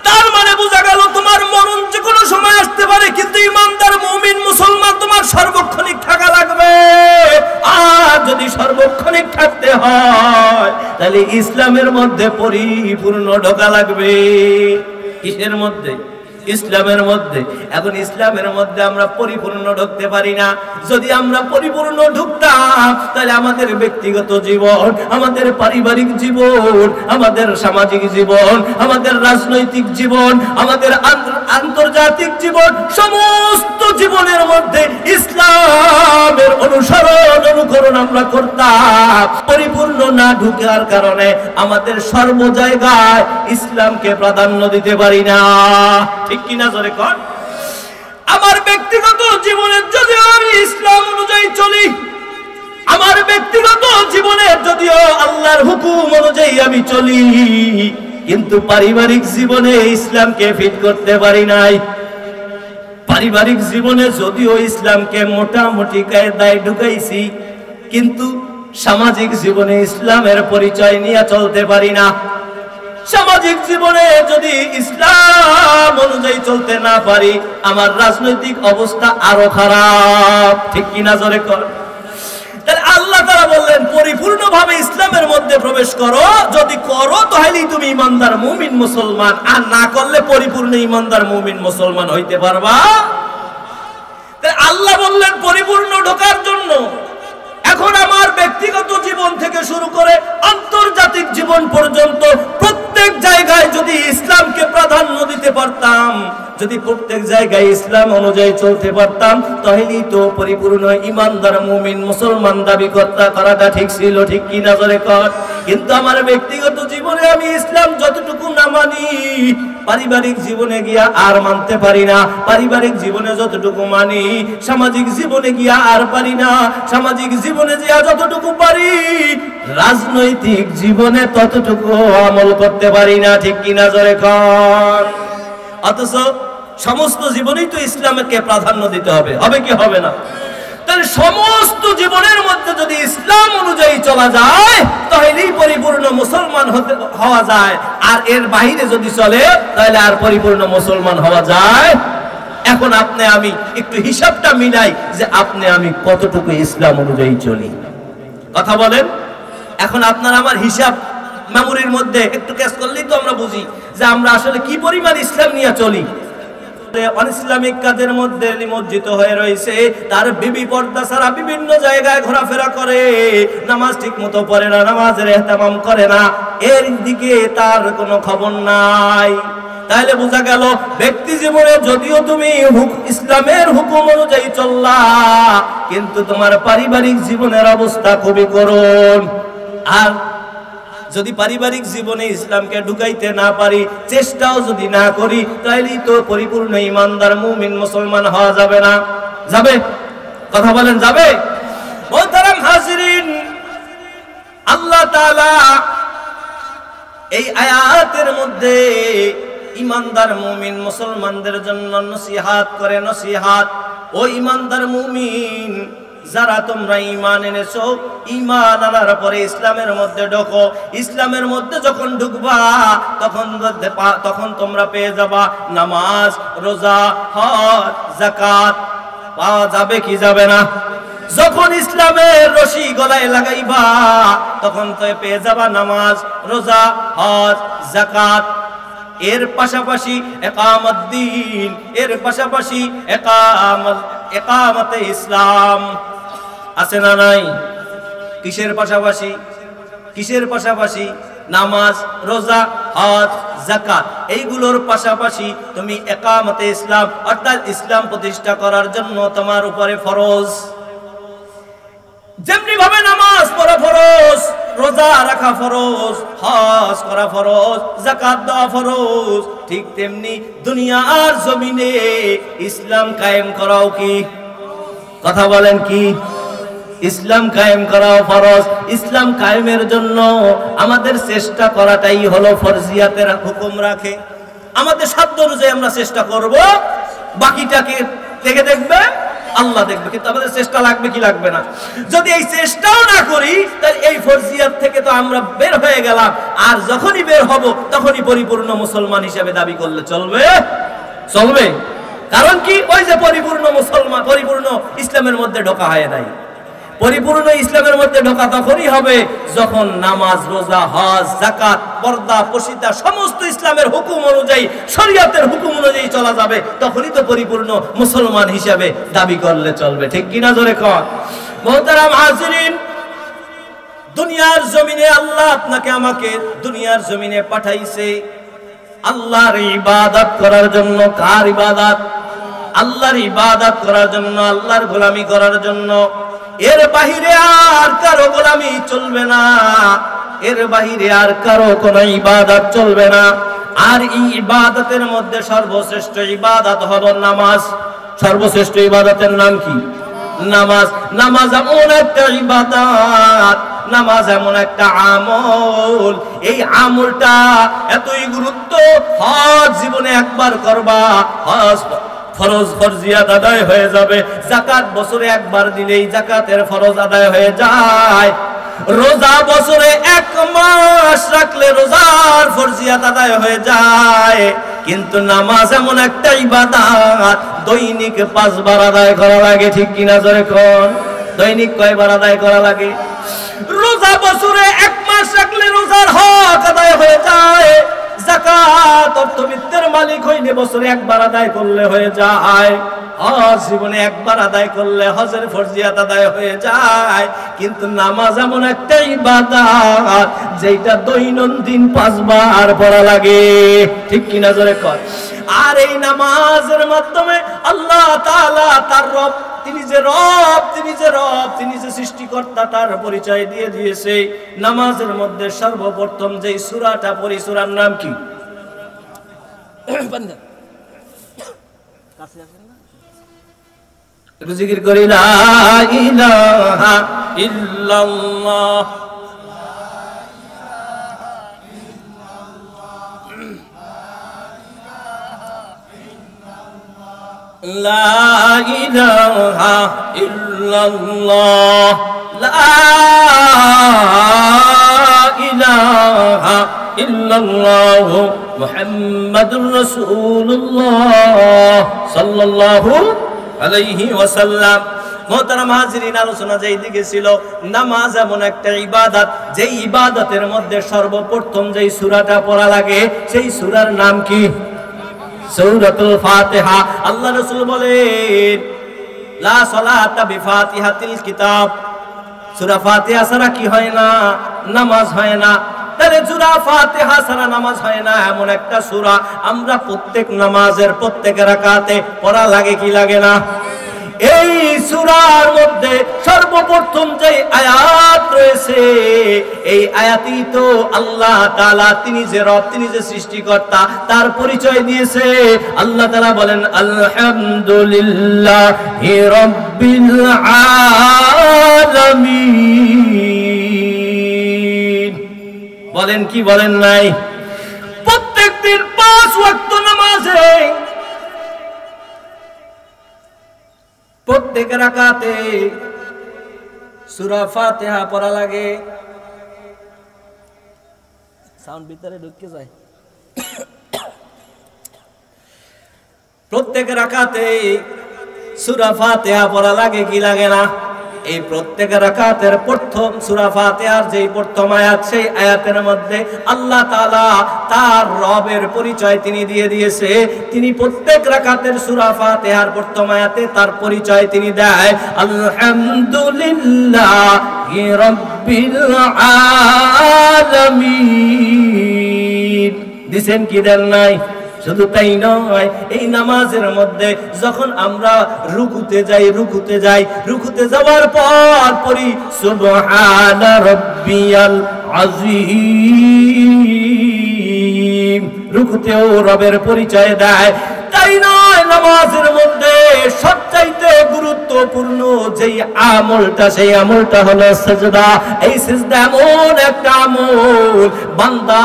তার মানে বোঝা গেল তোমার মরণ যে কোনো সময় আসতে পারে, কিন্তু ঈমানদার মুমিন মুসলমান তোমার সর্বক্ষণিক থাকা লাগবে। আর যদি সর্বক্ষণিক থাকতে হয় তাহলে ইসলামের মধ্যে পরিপূর্ণ ঢোকা লাগবে। কিসের মধ্যে? ইসলামের মধ্যে। এখন ইসলামের মধ্যে আমরা পরিপূর্ণ ঢুকতে পারি না। যদি আমরা পরিপূর্ণ ঢুকতাম তাহলে আমাদের ব্যক্তিগত জীবন, আমাদের পারিবারিক জীবন, আমাদের সামাজিক জীবন, আমাদের রাজনৈতিক জীবন, আমাদের আন্তর্জাতিক জীবন, সমস্ত জীবনের মধ্যে ইসলামের অনুকরণ আমরা করতাম। পরিপূর্ণ না ঢুকার কারণে আমাদের সর্ব জায়গায় ইসলামকে প্রাধান্য দিতে পারি না। ঠিক কিনা জোরে কর? আমার ব্যক্তিগত জীবনে যদি আমি ইসলাম অনুযায়ী চলি, আমার ব্যক্তিগত জীবনে যদিও আল্লাহর হুকুম অনুযায়ী আমি চলি, কিন্তু পারিবারিক জীবনে ইসলামকে ফিট করতে পারি নাই। পারিবারিক জীবনে যদিও ইসলামকে মোটামুটি কায়দায় ঢুকাইছি, কিন্তু সামাজিক জীবনে ইসলামের পরিচয় নিয়ে চলতে পারি না। সামাজিক জীবনে যদি ইসলাম অনুযায়ী চলতে না পারি, আমার রাজনৈতিক অবস্থা আরো খারাপ। ঠিক কিনা জোরে কর? তাহলে আল্লাহ তাআলা বললেন পরিপূর্ণভাবে ইসলামের মধ্যে প্রবেশ করো। যদি করো তাহলেই তুমি ঈমানদার মুমিন মুসলমান, আর না করলে পরিপূর্ণ ঈমানদার মুমিন মুসলমান হইতে পারবা। তাই আল্লাহ বললেন পরিপূর্ণ ঢোকার জন্য। এখন আমার ব্যক্তিগত জীবন থেকে শুরু করে আন্তর্জাতিক জীবন পর্যন্ত প্রত্যেক জায়গায় যদি ইসলামকে প্রাধান্য দিতে পারতাম, যদি প্রত্যেক জায়গায় ইসলাম অনুযায়ী চলতে পারতাম, তাহলেই তো পরিপূর্ণ ঈমানদার মুমিন মুসলমান দাবি করাটা ঠিক ছিল। ঠিক কি না জোরে কর? কিন্তু আমার ব্যক্তিগত জীবনে আমি ইসলাম যতটুকু না মানি, পারিবারিক জীবনে গিয়া আর মানতে পারি না। পারিবারিক জীবনে যতটুকু মানি, সামাজিক জীবনে গিয়া আর পারি না। সামাজিক জীবনে গিয়া যতটুকু পারি, রাজনৈতিক জীবনে ততটুকু আমল করতে পারি না। ঠিক কিনা জোরে কর? অথচ সমস্ত জীবনেই তো ইসলামকে প্রাধান্য দিতে হবে, হবে কি হবে না? তাহলে সমস্ত জীবনের মধ্যে যদি ইসলাম অনুযায়ী চলা যায় তাহলেই পরিপূর্ণ মুসলমান হওয়া যায়। আর এর বাইরে যদি চলে তাহলে আর পরিপূর্ণ মুসলমান হওয়া যায়। এখন আপনি আমি একটু হিসাবটা মিলাই যে আপনি আমি কতটুকু ইসলাম অনুযায়ী চলি। কথা বলেন। এখন আপনার আমার হিসাব মেমোরির মধ্যে একটু ক্যাচ করলেই তো আমরা বুঝি যে আমরা আসলে কি পরিমাণ ইসলাম নিয়ে চলি। অনিসলামিক কাজের মধ্যে নিমজ্জিত হয়ে রয়েছে, তার বিবি পর্দা ছাড়া বিভিন্ন জায়গায় ঘোরাফেরা করে, নামাজ ঠিক মতো পড়ে না, নামাজের ইহতিমাম করে না, এর দিকে তার কোনো খবর নাই। তাহলে বোঝা গেল ব্যক্তি জীবনে যদিও তুমি ইসলামের হুকুম অনুযায়ী চললা, কিন্তু তোমার পারিবারিক জীবনের অবস্থা খুবই করুণ। আর যদি পারিবারিক জীবনে ইসলামকে ঢুকাইতে না পারি, চেষ্টাও যদি না করি, তাহলেই তো পরিপূর্ণ ঈমানদার মুমিন মুসলমান হওয়া যাবে না। যাবে? কথা বলেন, যাবে? মোহতারাম হাজিরিন, আল্লাহ তাআলা এই আয়াতের মধ্যে ইমানদার মুমিন মুসলমানদের জন্য নসিহাত করে, নসিহাত। ও ইমানদার মুমিন, যারা তোমরা ঈমান এনেছো, ঈমান আনার পরে ইসলামের মধ্যে ঢোকো। ইসলামের মধ্যে যখন ঢুকবা তখন তোমরা পেয়ে যাবা নামাজ, রোজা, হজ, যাকাত। পাওয়া যাবে কি যাবে না? যখন ইসলামের রশি গলায় লাগাইবা তখন তো পেয়ে যাবা নামাজ, রোজা, হজ, যাকাত। এর পাশাপাশি ইকামত দ্বীন, এর পাশাপাশি ইকামতে ইসলাম আছে না নাই? কিসের পাশাপাশি? কিসের পাশাপাশি? নামাজ, রোজা, হজ, যাকাত, এইগুলোর পাশাপাশি তুমি ইকামতে ইসলাম অর্থাৎ ইসলাম প্রতিষ্ঠা করার জন্য তোমার উপরে ফরজ। যেমনি ভাবে নামাজ পড়া ফরজ, রোজা রাখা ফরজ, হজ করা ফরজ, যাকাত দেওয়া ফরজ, ঠিক তেমনি দুনিয়ার জমিনে ইসলাম কায়েম করাও কি? কথা বলেন কি? ইসলাম কায়েম করাও ফরজ। ইসলাম কায়েমের জন্য আমাদের চেষ্টা করাটাই হলো ফরজিয়াতের হুকুম রাখে। আমাদের সাধ্য অনুযায়ী আমরা চেষ্টা করব, বাকিটাকে দেখে দেখবে আল্লাহ দেখবে, কিন্তু আমাদের চেষ্টা লাগবে কি লাগবে না? যদি এই চেষ্টাও না করি তাহলে এই ফরজিয়াত থেকে তো আমরা বের হয়ে গেলাম। আর যখনই বের হব তখনই পরিপূর্ণ মুসলমান হিসেবে দাবি করলে চলবে? চলবে। কারণ কি? ওই যে পরিপূর্ণ মুসলমান, পরিপূর্ণ ইসলামের মধ্যে ঢোকা হয় নাই। পরিপূর্ণ ইসলামের মধ্যে ঢোকা তখনই হবে যখন নামাজ, রোজা, হজ, যাকাত, পর্দা, পর্দা সমস্ত ইসলামের হুকুম অনুযায়ী, শরীয়তের হুকুম অনুযায়ী চলা যাবে। তখনই তো পরিপূর্ণ মুসলমান হিসেবে দাবি করলে চলবে। ঠিক কিনা জোরে কর। মুহতারাম হাজিরিন, দুনিয়ার জমিনে আল্লাহ আপনাকে আমাকে দুনিয়ার জমিনে পাঠাইছে আল্লাহর ইবাদত করার জন্য। কার ইবাদত? আল্লাহর ইবাদত করার জন্য, আল্লাহর গোলামি করার জন্য। এর বাহিরে আর কারো গোলামি চলবে না, এর বাহিরে আর কারো কোনো ইবাদত চলবে না। আর এই ইবাদতের মধ্যে সর্বশ্রেষ্ঠ ইবাদত হলো নামাজ। সর্বশ্রেষ্ঠ ইবাদতের নাম কি? নামাজ। নামাজ এমন একটা ইবাদত, নামাজ এমন একটা আমল, এই আমলটা এতই গুরুত্ব, হজ জীবনে একবার করবা, হজ ফরজ ফরজিয়াত আদায় হয়ে যাবে। যাকাত বছরে একবার দিলেই যাকাতের ফরজ আদায় হয়ে যায়। রোজা বছরে 1 মাস রাখলে রোজার ফরজিয়াত আদায় হয়ে যায়। কিন্তু নামাজ এমন একটা ইবাদত, দৈনিক 5 বার আদায় করা লাগে। ঠিক কিনা জোরে কোন? দৈনিক কয়বার আদায় করা লাগে? রোজা বছরে 1 মাস রাখলে রোজার হক আদায় হয়ে যায়। যাকাত অর্থবিত্তের মালিক হইলে বছরে একবার আদায় করলে হয়ে যায়। হজ জীবনে একবার আদায় করলে হজের ফরজিয়াত আদায় হয়ে যায়। কিন্তু নামাজ এমন একটা ইবাদত যেটা দৈনন্দিন 5 বার পড়া লাগে। ঠিক কিনা জোরে কর। আর এই নামাজের মাধ্যমে আল্লাহ তাআলা তার রব, তিনি যে রব, তিনি যে রব, তিনি যে সৃষ্টিকর্তা, তার পরিচয় দিয়ে দিয়েছে। নামাজের মধ্যে সর্বপ্রথম যেই সূরাটা পড়ি, সূরার নাম কি? একটু জিকির করি, লা ইলাহা ইল্লাল্লাহ। লা ইলাহা ইল্লাল্লাহ, লা ইলাহা ইল্লাল্লাহ, মুহাম্মাদুর রাসূলুল্লাহ সাল্লাল্লাহু আলাইহি ওয়াসাল্লাম। মুহতারাম হাজিরিন, আলোচনা যেই দিকে ছিল, নামাজ এমন একটা ইবাদত, যেই ইবাদতের মধ্যে সর্বপ্রথম যেই সূরাটা পড়া লাগে সেই সূরার নাম কি? সূরাতুল ফাতিহা। আল্লাহ রাসূল বলেন, লা সালাতা বিফাতিহাতিল কিতাব। সূরা ফাতিহা ছাড়া কি হয় না? নামাজ হয় না। তাহলে সূরা ফাতিহা ছাড়া নামাজ হয় না এমন একটা সূরা আমরা প্রত্যেক নামাজের প্রত্যেক রাকাতে পড়া লাগে কি লাগে না? এই সূরার মধ্যে সর্বপ্রথম যে আয়াত রয়েছে, এই আয়াতই তো আল্লাহ তাআলা, তিনি যে রব, তিনি যে সৃষ্টিকর্তা, তার পরিচয় দিয়েছে। আল্লাহ তাআলা বলেন, আলহামদুলিল্লাহি রাব্বিল আলামিন। বলেন কি বলেন নাই? প্রত্যেক দিন 5 ওয়াক্ত নামাজে প্রত্যেক রাকাতে সূরা ফাতিহা পড়া লাগে। সাউন্ড ভিতরে ঢুকে যায়। প্রত্যেক রাকাতে সূরা ফাতিহা পড়া লাগে কি লাগে না? এই প্রত্যেক রাকাতের প্রথম সূরা ফাতিহার যেই প্রথম আয়াত, সেই আয়াতের মধ্যে আল্লাহ তাআলা তার রবের পরিচয় তিনি দিয়ে দিয়েছে। তিনি প্রত্যেক রাকাতের সূরা ফাতিহার প্রথম আয়াতে তার পরিচয় তিনি দেয়, আলহামদুলিল্লাহি রাব্বিল আলামিন। দিছেন কি দেন নাই? শুধু তাই নয়, এই নামাজের মধ্যে যখন আমরা রুকুতে যাওয়ার পর পড়ি সুবহানা রাব্বিয়াল আযীম, রুকুতেও রবের পরিচয় দেয়। তাই নয়, নামাজের মধ্যে সবচাইতে গুরুত্বপূর্ণ যেই আমলটা, সেই আমলটা হলো সিজদা। এই সিজদা এমন একটা আমল, বান্দা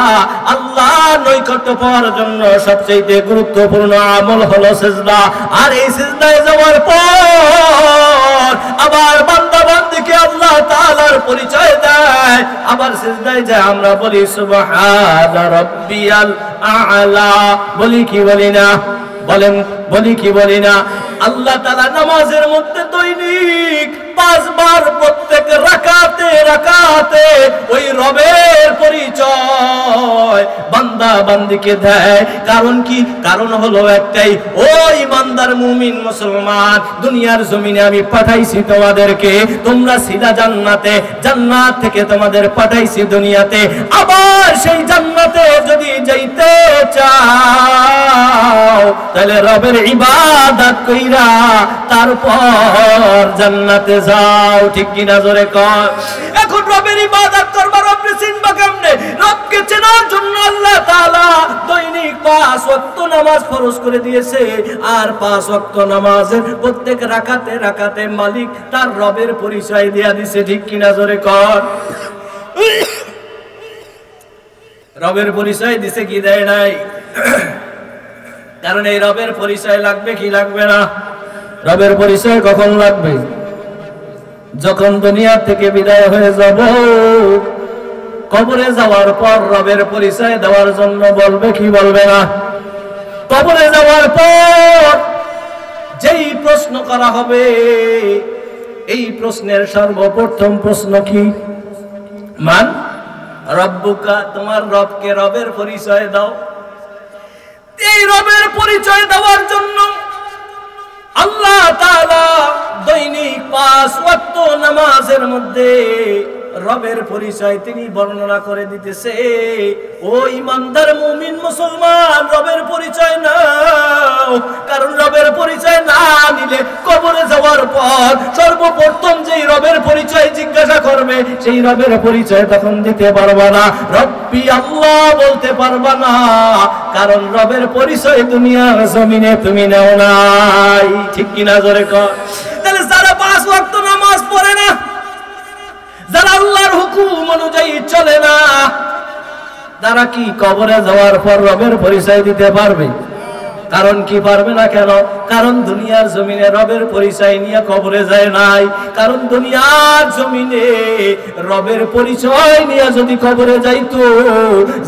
আল্লাহ নৈকট্য পাওয়ার জন্য সবচাইতে গুরুত্বপূর্ণ আমল হলো সিজদা। আর এই সিজদায় যাওয়ার পর আবার বান্দা বান্দিকে আল্লাহ তাআলার পরিচয় দেয়। আবার সিজদায় যায় আমরা বলি সুবহানা রাব্বিয়াল আ'লা, বলি কি বলি না? বলি কি বলি না? আল্লাহ তাআলা নামাজের মধ্যে দৈনিক 5 বার প্রত্যেক রাকাতে ওই রবের পরিচয় বান্দা বান্দিকে দেয়। কারণ কি? কারণ হলো একটাই, ও ইমানদার মুমিন মুসলমান, দুনিয়ার জমিনে আমি পাঠাইছি তোমাদেরকে, তোমরা সিধা জান্নাতে, জান্নাত থেকে তোমাদের পাঠাইছি দুনিয়াতে। আবার সেই জান্নাতে যদি যাইতে চাও তাহলে রবের ইবাদত কইরা তারপর জান্নাতে যাও। ঠিক কি না? জোরে কর। এখন রবের ইবাদত করবা, রবকে চিনবা কেমনে? রবকে চেনার জন্য আল্লাহ তাআলা দৈনিক 5 ওয়াক্ত নামাজ ফরজ করে দিয়েছে। আর 5 ওয়াক্ত নামাজের প্রত্যেক রাকাতে মালিক তার রবের পরিচয় দিয়া দিয়েছে। ঠিক কি না? জোরে কর। রবের পরিচয় দিছে কি দেয় নাই? কারণ এই রবের পরিচয় লাগবে কি লাগবে না? রবের পরিচয় কখন লাগবে? যখন দুনিয়া থেকে বিদায় হয়ে যাব, কবরে যাওয়ার পর রবের পরিচয় দেওয়ার জন্য বলবে কি বলবে না? কবরে যাওয়ার পর যেই প্রশ্ন করা হবে, এই প্রশ্নের সর্বপ্রথম প্রশ্ন কি? মান রব্বুকা, তোমার রবকে, রবের পরিচয় দাও। এই রবের পরিচয় দেওয়ার জন্য আল্লাহ তাআলা দৈনিক 5 ওয়াক্ত নামাজের মধ্যে রবের পরিচয় তিনি বর্ণনা করে দিতেছে। ও ইমানদার মুমিন মুসলমান, রবের পরিচয় নাও। কারণ রবের পরিচয় না নিলে কবরে যাওয়ার পর সর্বপ্রথম যেই রবের পরিচয় জিজ্ঞাসা করবে, সেই রবের পরিচয় তখন দিতে পারবা না, রব্বি আল্লাহ বলতে পারবা না। কারণ রবের পরিচয় দুনিয়ার জমিনে তুমি নাও নাই। ঠিক কিনা? জোরে কর। তাহলে যারা 5 ওয়াক্ত নামাজ পড়ে না, যারা আল্লাহর হুকুম অনুযায়ী চলে না, তারা কি কবরে যাওয়ার পর রবের পরিচয় দিতে পারবে? কারণ কি পারবে না কেন? কারণ দুনিয়ার জমিনে রবের পরিচয় নিয়ে কবরে যায় নাই। কারণ দুনিয়ার জমিনে রবের পরিচয় নিয়ে যদি কবরে যাইতো,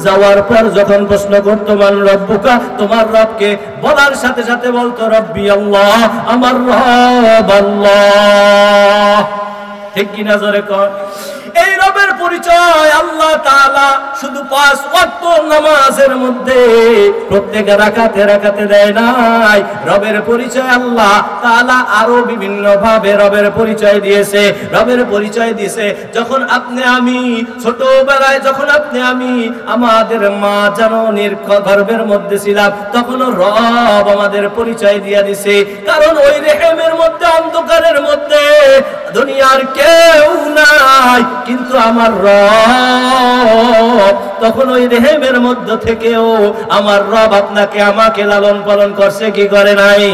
যাওয়ার পর যখন প্রশ্ন করতো মান রব্বুকা, তোমার রবকে, বলার সাথে সাথে বলতো রব্বি আল্লাহ, আমার রব আল্লাহ। ঠিক কিনা? জোরে কর। এই রবের পরিচয় আল্লাহ তাআলা শুধু 5 ওয়াক্ত নামাজের মধ্যে প্রত্যেক রাকাতে দেয় নাই। রবের পরিচয় আল্লাহ তাআলা আরো বিভিন্ন ভাবে রবের পরিচয় দিয়েছে। রবের পরিচয় দিয়েছে যখন আপনি আমি ছোটবেলায়, যখন আপনি আমি আমাদের মা জননীর গর্ভের মধ্যে ছিলাম, তখন রব আমাদের পরিচয় দিয়ে দিয়েছে। কারণ ওই রেহেমের মধ্যে, অন্ধকারের মধ্যে দুনিয়ার কেউ নাই, কিন্তু আমার রব তখন ওই রেহেমের মধ্য থেকেও আমার রব আপনাকে আমাকে লালন পালন করছে কি করে নাই?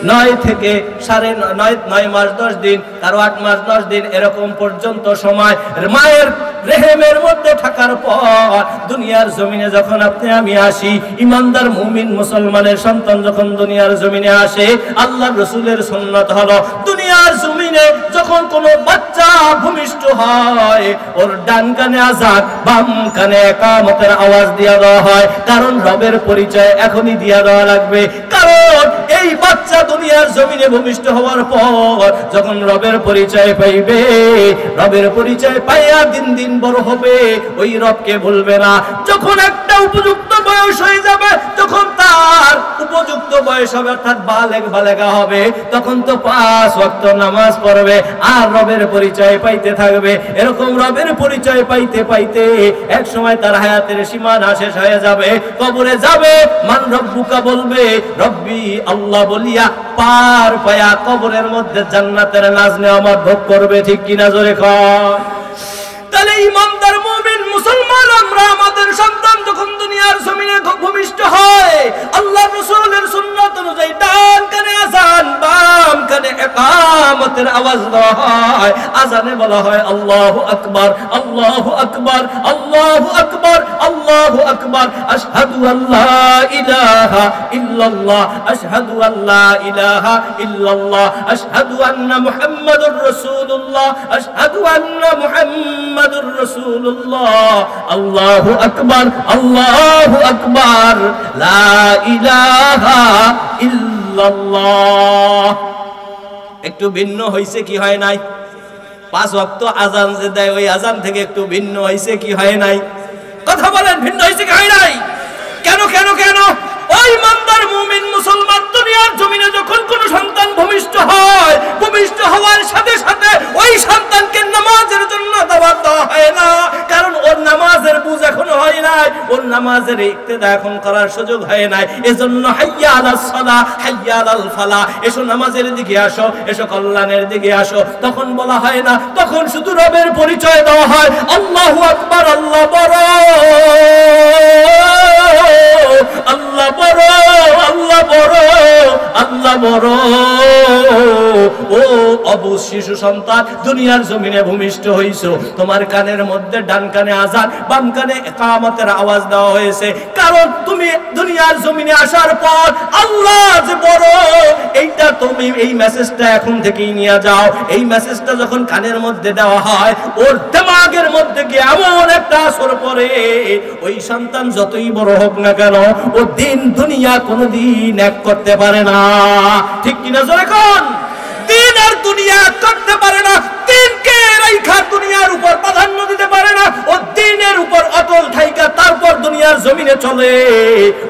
9 থেকে 9.5 মাস 10 দিন, কারো 8 মাস 10 দিন, এরকম পর্যন্ত সময় মায়ের রেহেমের মধ্যে থাকার পর দুনিয়ার জমিনে যখন আপনি আমি আসি, ইমানদার মুমিন মুসলমানের সন্তান যখন দুনিয়ার জমিনে আসে, আল্লাহর রাসূলের সুন্নাত হলো দুনিয়ার জমিনে যখন কোনো বাচ্চা ভূমিষ্ঠ হয়, ওর ডান কানে আযান, বাম কানে ইকামতের আওয়াজ দিয়া দেওয়া হয়। কারণ রবের পরিচয় এখনই দিয়া দেওয়া লাগবে। কারণ এই বাচ্চা দুনিয়ার জমিনে ভূমিষ্ঠ হওয়ার পর যখন রবের পরিচয় পাইবে, রবের পরিচয় পাইয়া দিন দিন বড় হবে, ওই রবকে ভুলবে না। যখন একটা উপযুক্ত বয়স হয়ে যাবে, তখন তার উপযুক্ত বয়স হবে, অর্থাৎ বালেগা হবে, তখন তো 5 ওয়াক্ত নামাজ পড়বে আর রবের পরিচয় পাইতে থাকবে। এরকম রবের পরিচয় পাইতে পাইতে এক সময় তার হায়াতের সীমানা শেষ হয়ে যাবে, কবরে যাবে, মান রব্বুকা বলবে, রব্বি আল্লাহ বলিয়া পার পায়া কবরের মধ্যে জান্নাতের নাজ নেয়ামত ভোগ করবে। ঠিক কিনা জোরে কর। তাহলে ইমানদার মুমিন মুসলমান আমরা আমাদের সন্তান যখন দুনিয়ার জমিনে ভূমিষ্ঠ হয়, আল্লাহর রাসূলের সুন্নাত অনুযায়ী ডান কানে আযান, বাম কানে ইকামতের আওয়াজ দেওয়া হয়। আযানে বলা হয় আল্লাহু আকবার, আল্লাহু আকবার, আল্লাহু আকবার, আল্লাহু আকবার, আশহাদু আল্লা ইলাহা ইল্লাল্লাহ, আশহাদু আল্লা ইলাহা ইল্লাল্লাহ, আশহাদু আন্না মুহাম্মাদুর রাসূলুল্লাহ, আশহাদু আন্না মুহাম্মাদুর রাসূলুল্লাহ, আল্লাহু আকবার, আল্লাহু আকবার, লা ইলাহা ইল্লাল্লাহ। একটু ভিন্ন হইছে কি হয় নাই? 5 ওয়াক্ত আযান যে দেয়, ওই আযান থেকে একটু ভিন্ন হইছে কি হয় নাই? কথা বলেন, ভিন্ন হইছে কি হয় নাই? কেন কেন কেন? ওই ইমানদার মুমিন মুসলমান দুনিয়ার জমিনে যখন কোন সন্তান ভূমিষ্ঠ হয়, ভূমিষ্ঠ হওয়ার সাথে সাথে ওই সন্তানকে নামাজের জন্য দাওয়াত দেওয়া হয় না। কারণ ওর নামাজের বুঝ এখনো হয় নাই, ওর নামাজের ইক্তেদা এখন করার সুযোগ হয় নাই। এজন্য হাইয়া আলাস সালাহ, হাইয়া আলাল ফালাহ, এসো নামাজের দিকে আসো, এসো কল্যাণের দিকে আসো, তখন বলা হয় না। তখন শুধু রবের পরিচয় দেওয়া হয়, আল্লাহু আকবার, আল্লাহ বড়, আল্লাহ বড়, আল্লাহ বড়, আল্লাহ বড়। ও অবুঝ শিশু সন্তান, দুনিয়ার জমিনে ভূমিষ্ঠ হইছো, তোমার কানের মধ্যে ডান কানে আযান, বাম কানে ইকামতের আওয়াজ দেওয়া হয়েছে। কারণ তুমি দুনিয়ার জমিনে আসার পর আল্লাহ যে বড়, এইটা তুমি এই মেসেজটা এখন থেকেই নিয়ে যাও। এই মেসেজটা যখন কানের মধ্যে দেওয়া হয়, ওর দিমাগের মধ্যে গিয়ে এমন একটা আসর পড়ে, ওই সন্তান যতই বড় হোক না কেন, ও দিন দুনিয়া কোনোদিন এক করতে পারে না। ঠিক কিনা জোরে কোন? দিন আর দুনিয়া এক করতে পারে না। দিনকে রাইখা দুনিয়ার উপর প্রাধান্য দিতে পারে না। ও দিনের উপর অটল থাইকা তারপর দুনিয়ার জমিনে চলে।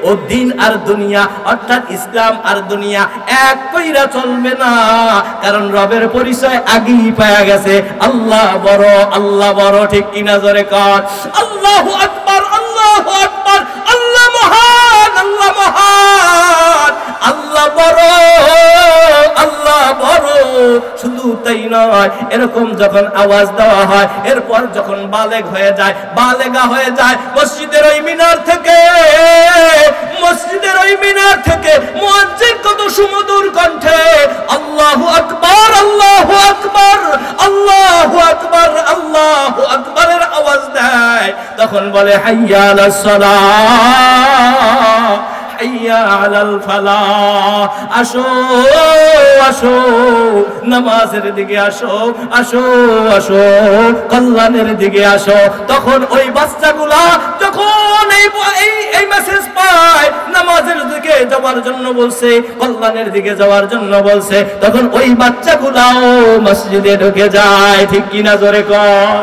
ও দিন আর দুনিয়া, অর্থাৎ ইসলাম আর দুনিয়া এক কইরা চলবে না। কারণ রবের পরিচয় আগেই পাওয়া গেছে, আল্লাহ বড়, আল্লাহ বড়। ঠিক কিনা জোরে কর? আল্লাহু আকবার, আল্লাহু আকবার, আল্লাহ মহান, আল্লাহ মহান, আল্লাহ বড়, আল্লাহ বড়। শুধু তাই নয়, এরকম যখন আওয়াজ দেওয়া হয়, এরপর যখন বালেগ হয়ে যায়, বালেগা হয়ে যায়, মসজিদের ওই মিনার থেকে, মসজিদের ওই মিনার থেকে মুয়াজ্জিন কত সুমধুর কণ্ঠে আল্লাহু আকবার, আল্লাহু আকবার, আল্লাহু আকবার, আল্লাহু আকবারের আওয়াজ দেয়, তখন বলে হাইয়া আলাস সালাহ, হাইয়া আলাল ফালাহ। আসো আসো নামাজের দিকে আসো, আসো আসো কল্যাণের দিকে আসো। তখন ওই বাচ্চাগুলা যখন এই মেসেজ পায়, নামাজের দিকে যাওয়ার জন্য বলছে, কল্যাণের দিকে যাওয়ার জন্য বলছে, তখন ওই বাচ্চাগুলাও মসজিদে ঢুকে যায়। ঠিক কিনা জোরে কর?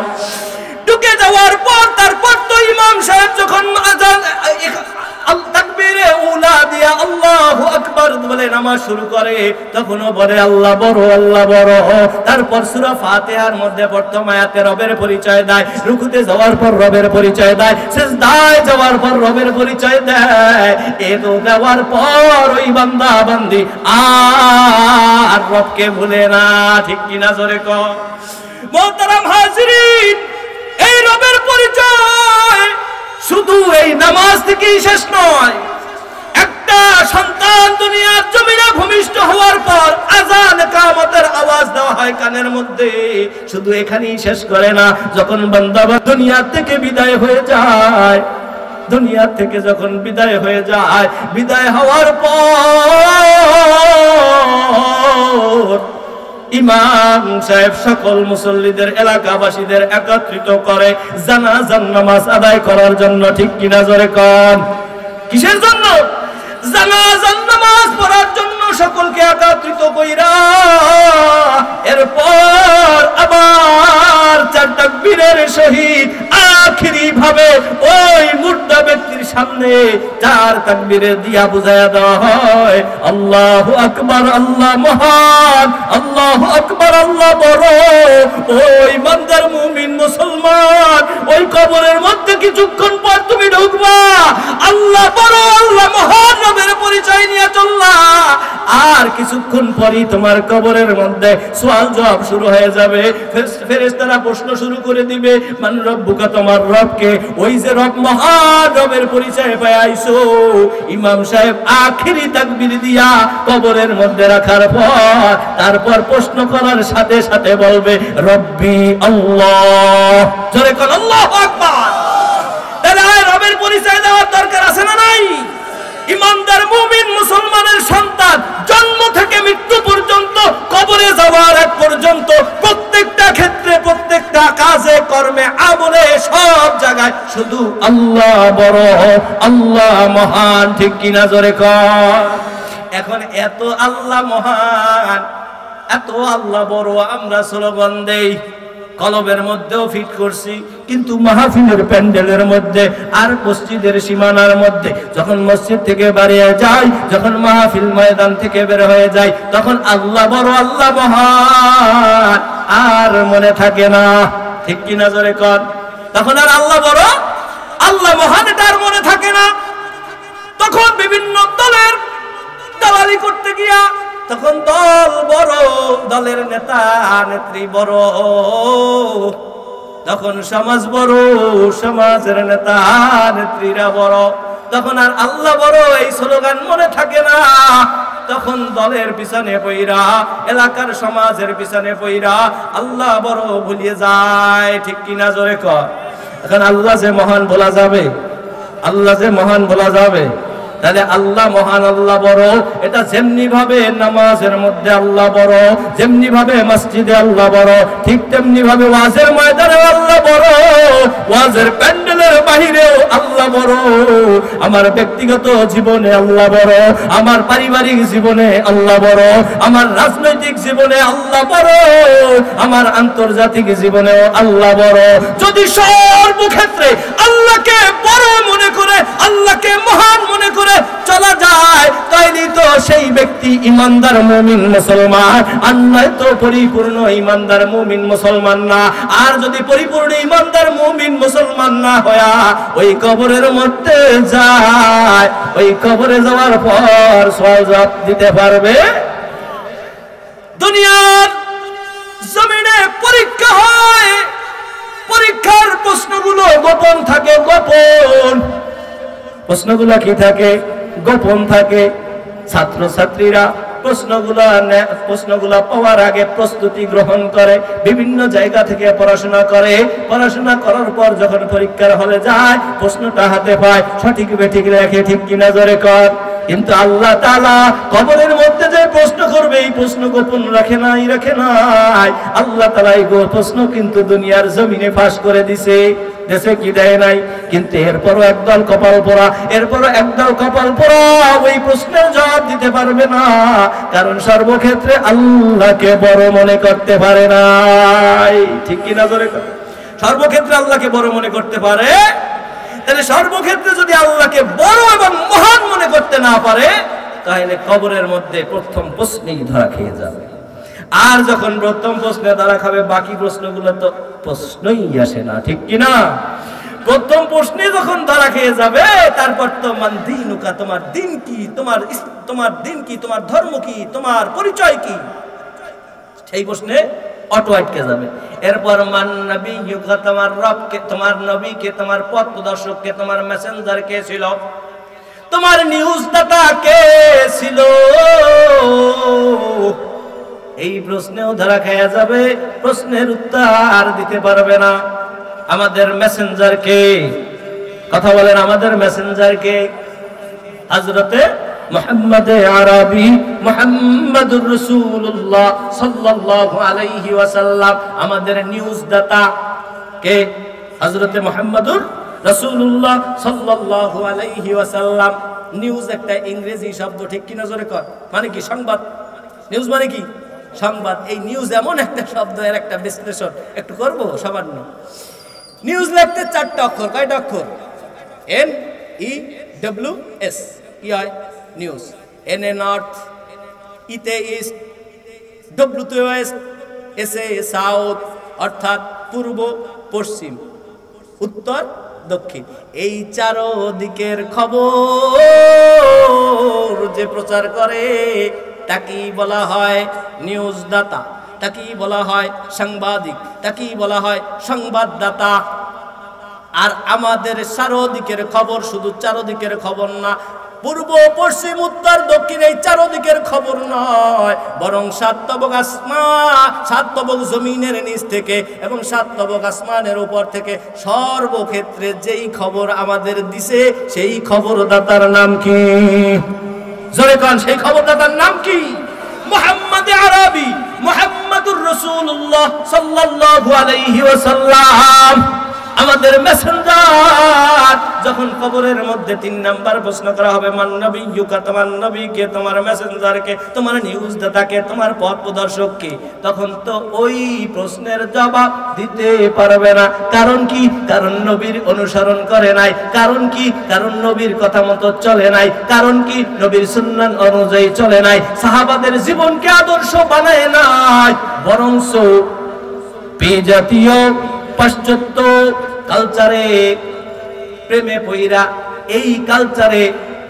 ঢুকে যাওয়ার পর তারপর তো ইমাম সাহেব যখন আযান তাকবীরে উলা দিয়া আল্লাহু আকবার বলে নামাজ শুরু করে, তখনও বলে আল্লাহ বড়, আল্লাহ বড়। তারপর সূরা ফাতিহার মধ্যে প্রথম আয়াতে রবের পরিচয় দেয়, রুকুতে যাওয়ার পর রবের পরিচয় দেয়, সিজদায় যাওয়ার পর রবের পরিচয় দেয়। এতো দেওয়ার পর ওই বান্দা বান্দি আর রবকে ভুলে না। ঠিক কিনা জোরে কর? মুহতারাম হাজিরিন, এই রবের পরিচয় শুধু এই নামাজ থেকেই শেষ নয়। একটা সন্তান মুসলমান দুনিয়ার জমিনে ভূমিষ্ঠ হওয়ার পর আযান কিয়ামতের আওয়াজ দেওয়া হয় কানের মধ্যে। শুধু এখানেই শেষ করে না, যখন বান্দা দুনিয়া থেকে বিদায় হয়ে যায়, দুনিয়া থেকে যখন বিদায় হয়ে যায়, বিদায় হওয়ার পর ইমাম সাহেব সকল মুসল্লিদের, এলাকাবাসীদের একত্রিত করে জানাজার নামাজ আদায় করার জন্য। ঠিক কিনা জোরে কোন? কিসের জন্য? জানাজার নামাজ পড়ার জন্য সকলকে একত্রিত কইরা এরপর আবার চার তাকবীরের সহিত আখিরি ভাবে ওই মুর্দা ব্যক্তির সামনে চার তাকবীরে দিয়া বুঝায়া দেওয়া হয়, আল্লাহু আকবার, আল্লাহ মহান, আল্লাহু আকবার, আল্লাহ বড়। ওই বান্দার মুমিন মুসলমান ওই কবরের মধ্যে কিছুক্ষণ পর তুমি ঢুকবা, আল্লাহ বড়, আল্লাহ মহান রবের পরিচয় নিয়ে চললা, আর কিছুক্ষণ পরই তোমার কবরের মধ্যে সওয়াল জবাব শুরু হয়ে যাবে। ফেরেশতারা প্রশ্ন শুরু করে দিবে, মান রব্বুকা, তোমার রবকে। ওই যে রব মহান রবের পরিচয় পেয়ে আইছো, ইমাম সাহেব আখিরি তাকবীর দিয়া কবরের মধ্যে রাখার পর তারপর প্রশ্ন করার সাথে সাথে বলবে রব্বি আল্লাহ। জোরে কোন আল্লাহু আকবার। তাহলে রবের পরিচয় দেওয়ার দরকার আছে না নাই? ইমানদার মুমিন মুসলমানের সন্তান জন্ম থেকে মৃত্যু পর্যন্ত, কবরে যাওয়ার আগ পর্যন্ত প্রত্যেকটা ক্ষেত্রে, প্রত্যেকটা কাজে কর্মে আমলে সব জায়গায় শুধু আল্লাহ বড়, আল্লাহ মহান। ঠিক কিনা জোরে কর? এখন এত আল্লাহ মহান, এত আল্লাহ বড় আমরা স্লোগান দেই, কলবের মধ্যেও ফিট করছি, কিন্তু মাহফিলের প্যান্ডেলের মধ্যে আর মসজিদের সীমানার মধ্যে যখন মসজিদ থেকে বেরিয়ে যাই, যখন মাহফিল ময়দান থেকে বের হয়ে যায়, তখন আল্লাহ বড়, আল্লাহ মহান আর মনে থাকে না। ঠিক কিনা জোরে কর? তখন আর আল্লাহ বড়, আল্লাহ মহান এটা আর মনে থাকে না। তখন বিভিন্ন দলের দালালি করতে গিয়া, তখন দল বড়, দলের নেতা নেত্রী বড়, তখন সমাজ বড়, সমাজের নেতা নেত্রীরা বড়, তখন আর আল্লাহ বড় এই স্লোগান মনে থাকে না। তখন দলের পিছনে পইরা, এলাকার সমাজের পিছনে পইরা আল্লাহ বড় ভুলিয়ে যায়। ঠিক কিনা জোরে কর? এখন আল্লাহ যে মহান বলা যাবে, আল্লাহ যে মহান বলা যাবে? তাহলে আল্লাহ মহান, আল্লাহ বড়, এটা যেমনি ভাবে নামাজের মধ্যে আল্লাহ বড়, যেমনি ভাবে মসজিদে আল্লাহ বড়, ঠিক তেমনি ভাবে ওয়াজের ময়দানে আল্লাহ বড়, ওয়াজের প্যান্ডেলের বাহিরেও আল্লাহ বড়। আমার ব্যক্তিগত জীবনে আল্লাহ বড়, আমার পারিবারিক জীবনে আল্লাহ বড়, আমার রাজনৈতিক জীবনে আল্লাহ বড়, আমার আন্তর্জাতিক জীবনেও আল্লাহ বড়। যদি সর্বক্ষেত্রে আল্লাহকে বড় মনে করে, আল্লাহকে মহান মনে করে চলা যায়, তাইলে তো সেই ব্যক্তি ইমানদার মুমিন মুসলমান, আর নয়তো পরিপূর্ণ ইমানদার মুমিন মুসলমান না। আর যদি পরিপূর্ণ ইমানদার মুমিন মুসলমান না হয়া ওই কবরের মধ্যে যায়, ওই কবরে যাওয়ার পর সওয়াল জবাব দিতে পারবে? দুনিয়ার জমিনে পরীক্ষা হয়, পরীক্ষার প্রশ্নগুলো গোপন থাকে, গোপন প্রশ্নগুলো কি থাকে? গোপন থাকে। ছাত্র ছাত্রীরা প্রশ্নগুলা পাওয়ার আগে প্রস্তুতি গ্রহণ করে, বিভিন্ন জায়গা থেকে পড়াশোনা করে, পড়াশোনা করার পর যখন পরীক্ষার হলে যায়, প্রশ্নটা হাতে পায়, সঠিক বেঠিক লেখে। ঠিক কিনা জোরে কর? কিন্তু আল্লাহ তাআলা কবরের মধ্যে যে প্রশ্ন করবে, এই প্রশ্ন গোপন রাখে নাই, রাখে নাই। আল্লাহ তাআলা এই প্রশ্ন কিন্তু দুনিয়ার জমিনে ফাঁস করে দিছে, দেশে কি দেয় নাই। কিন্তু এরপরও একদল কপাল পোড়া, এরপরও একদল কপাল পোড়া ওই প্রশ্নের জবাব দিতে পারবে না, কারণ সর্বক্ষেত্রে আল্লাহকে বড় মনে করতে পারে নাই। ঠিক কিনা জোরে কর? সর্বক্ষেত্রে আল্লাহকে বড় মনে করতে পারে। তাহলে সর্বক্ষেত্রে যদি আল্লাহকে বড় এবং মহান মনে করতে না পারে, তাহলে কবরের মধ্যে প্রথম প্রশ্নেই ধরা খেয়ে যাবে। আর যখন প্রথম প্রশ্নে ধরা খাবে, বাকি প্রশ্নগুলো তো প্রশ্নই আসে না। ঠিক কিনা? প্রথম প্রশ্নে যখন ধরা খেয়ে যাবে, তারপর তো মান দীনুকা, তোমার দিন কি, তোমার দিন কি, তোমার ধর্ম কি, তোমার পরিচয় কি, সেই প্রশ্নে অটো আটকে যাবে। এরপর মান নবিয়্যুকা, তোমার রবকে, তোমার নবীকে, তোমার পথ প্রদর্শককে, তোমার মেসেঞ্জার কে ছিল, তোমার নিউজ দাতা কে ছিল? এই প্রশ্নেও ধরা খায়া যাবে, প্রশ্নের উত্তর দিতে পারবে না। আমাদের মেসেঞ্জার কে? কথা বলেন, আমাদের মেসেঞ্জার কে? হযরতে মুহাম্মদ আরবি মুহাম্মদুর রাসূলুল্লাহ সাল্লাল্লাহু আলাইহি ওয়াসাল্লাম। আমাদের নিউজ দাতা কে? হযরতে মুহাম্মদুর রাসূলুল্লাহ সাল্লাল্লাহু আলাইহি ওয়াসাল্লাম। নিউজ একটা ইংরেজি শব্দ, ঠিক কি না? জোরে কর। মানে কি? সংবাদ। নিউজ মানে কি? সংবাদ। এই নিউজ এমন একটা শব্দ, এর একটা বিশ্লেষণ একটু করব সামান্য। নিউজ লিখতে 4টা অক্ষর। কয়টা অক্ষর? NEWS। কি হয়? নিউজ। N এ নর্থ, ই তে ইস্ট, W তে ওয়েস্ট, S এ সাউথ, অর্থাৎ পূর্ব পশ্চিম, উত্তর দক্ষিণ। এই চারদিকের খবর যে প্রচার করে তাকেই বলা হয় নিউজ দাতা, তাকেই বলা হয় সাংবাদিক, তাকেই বলা হয় সংবাদদাতা। আর আমাদের চারদিকের খবর শুধু চারদিকের খবর না, পূর্ব পশ্চিম উত্তর দক্ষিণ এই চারদিকের খবর নয়, বরং 7 তবক আসমান, 7 তবক জমিনের নিচ থেকে এবং 7 তবক আসমানের উপর থেকে সর্বক্ষেত্রে যেই খবর আমাদের দিছে সেই খবরদাতার নাম কি? জোরে কোন, সেই খবরদাতার নাম কি? মুহাম্মদ আরবি মুহাম্মদুর রাসূলুল্লাহ সাল্লাল্লাহু আলাইহি ওয়াসাল্লাম। আমাদের মেসেঞ্জার যখন কবরের মধ্যে 3 নাম্বার প্রশ্ন করা হবে, মান নবিয়্যুকা, তোমার নবীকে, তোমার মেসেঞ্জারকে, তোমার নিউজ দাতাকে, তোমার পথ প্রদর্শককে, তখন তো ওই প্রশ্নের জবাব দিতে পারবে না। কারণ কি? কারণ নবীর অনুসরণ করে নাই। কারণ কি? কারণ নবীর কথা মতো চলে নাই। কারণ কি? নবীর সুন্নাত অনুযায়ী চলে নাই, সাহাবাদের জীবনকে আদর্শ বানায় নাই, বরঞ্চ বিজাতীয় পাশ্চাত্য কালচারে প্রেমে পইরা এই কালচারে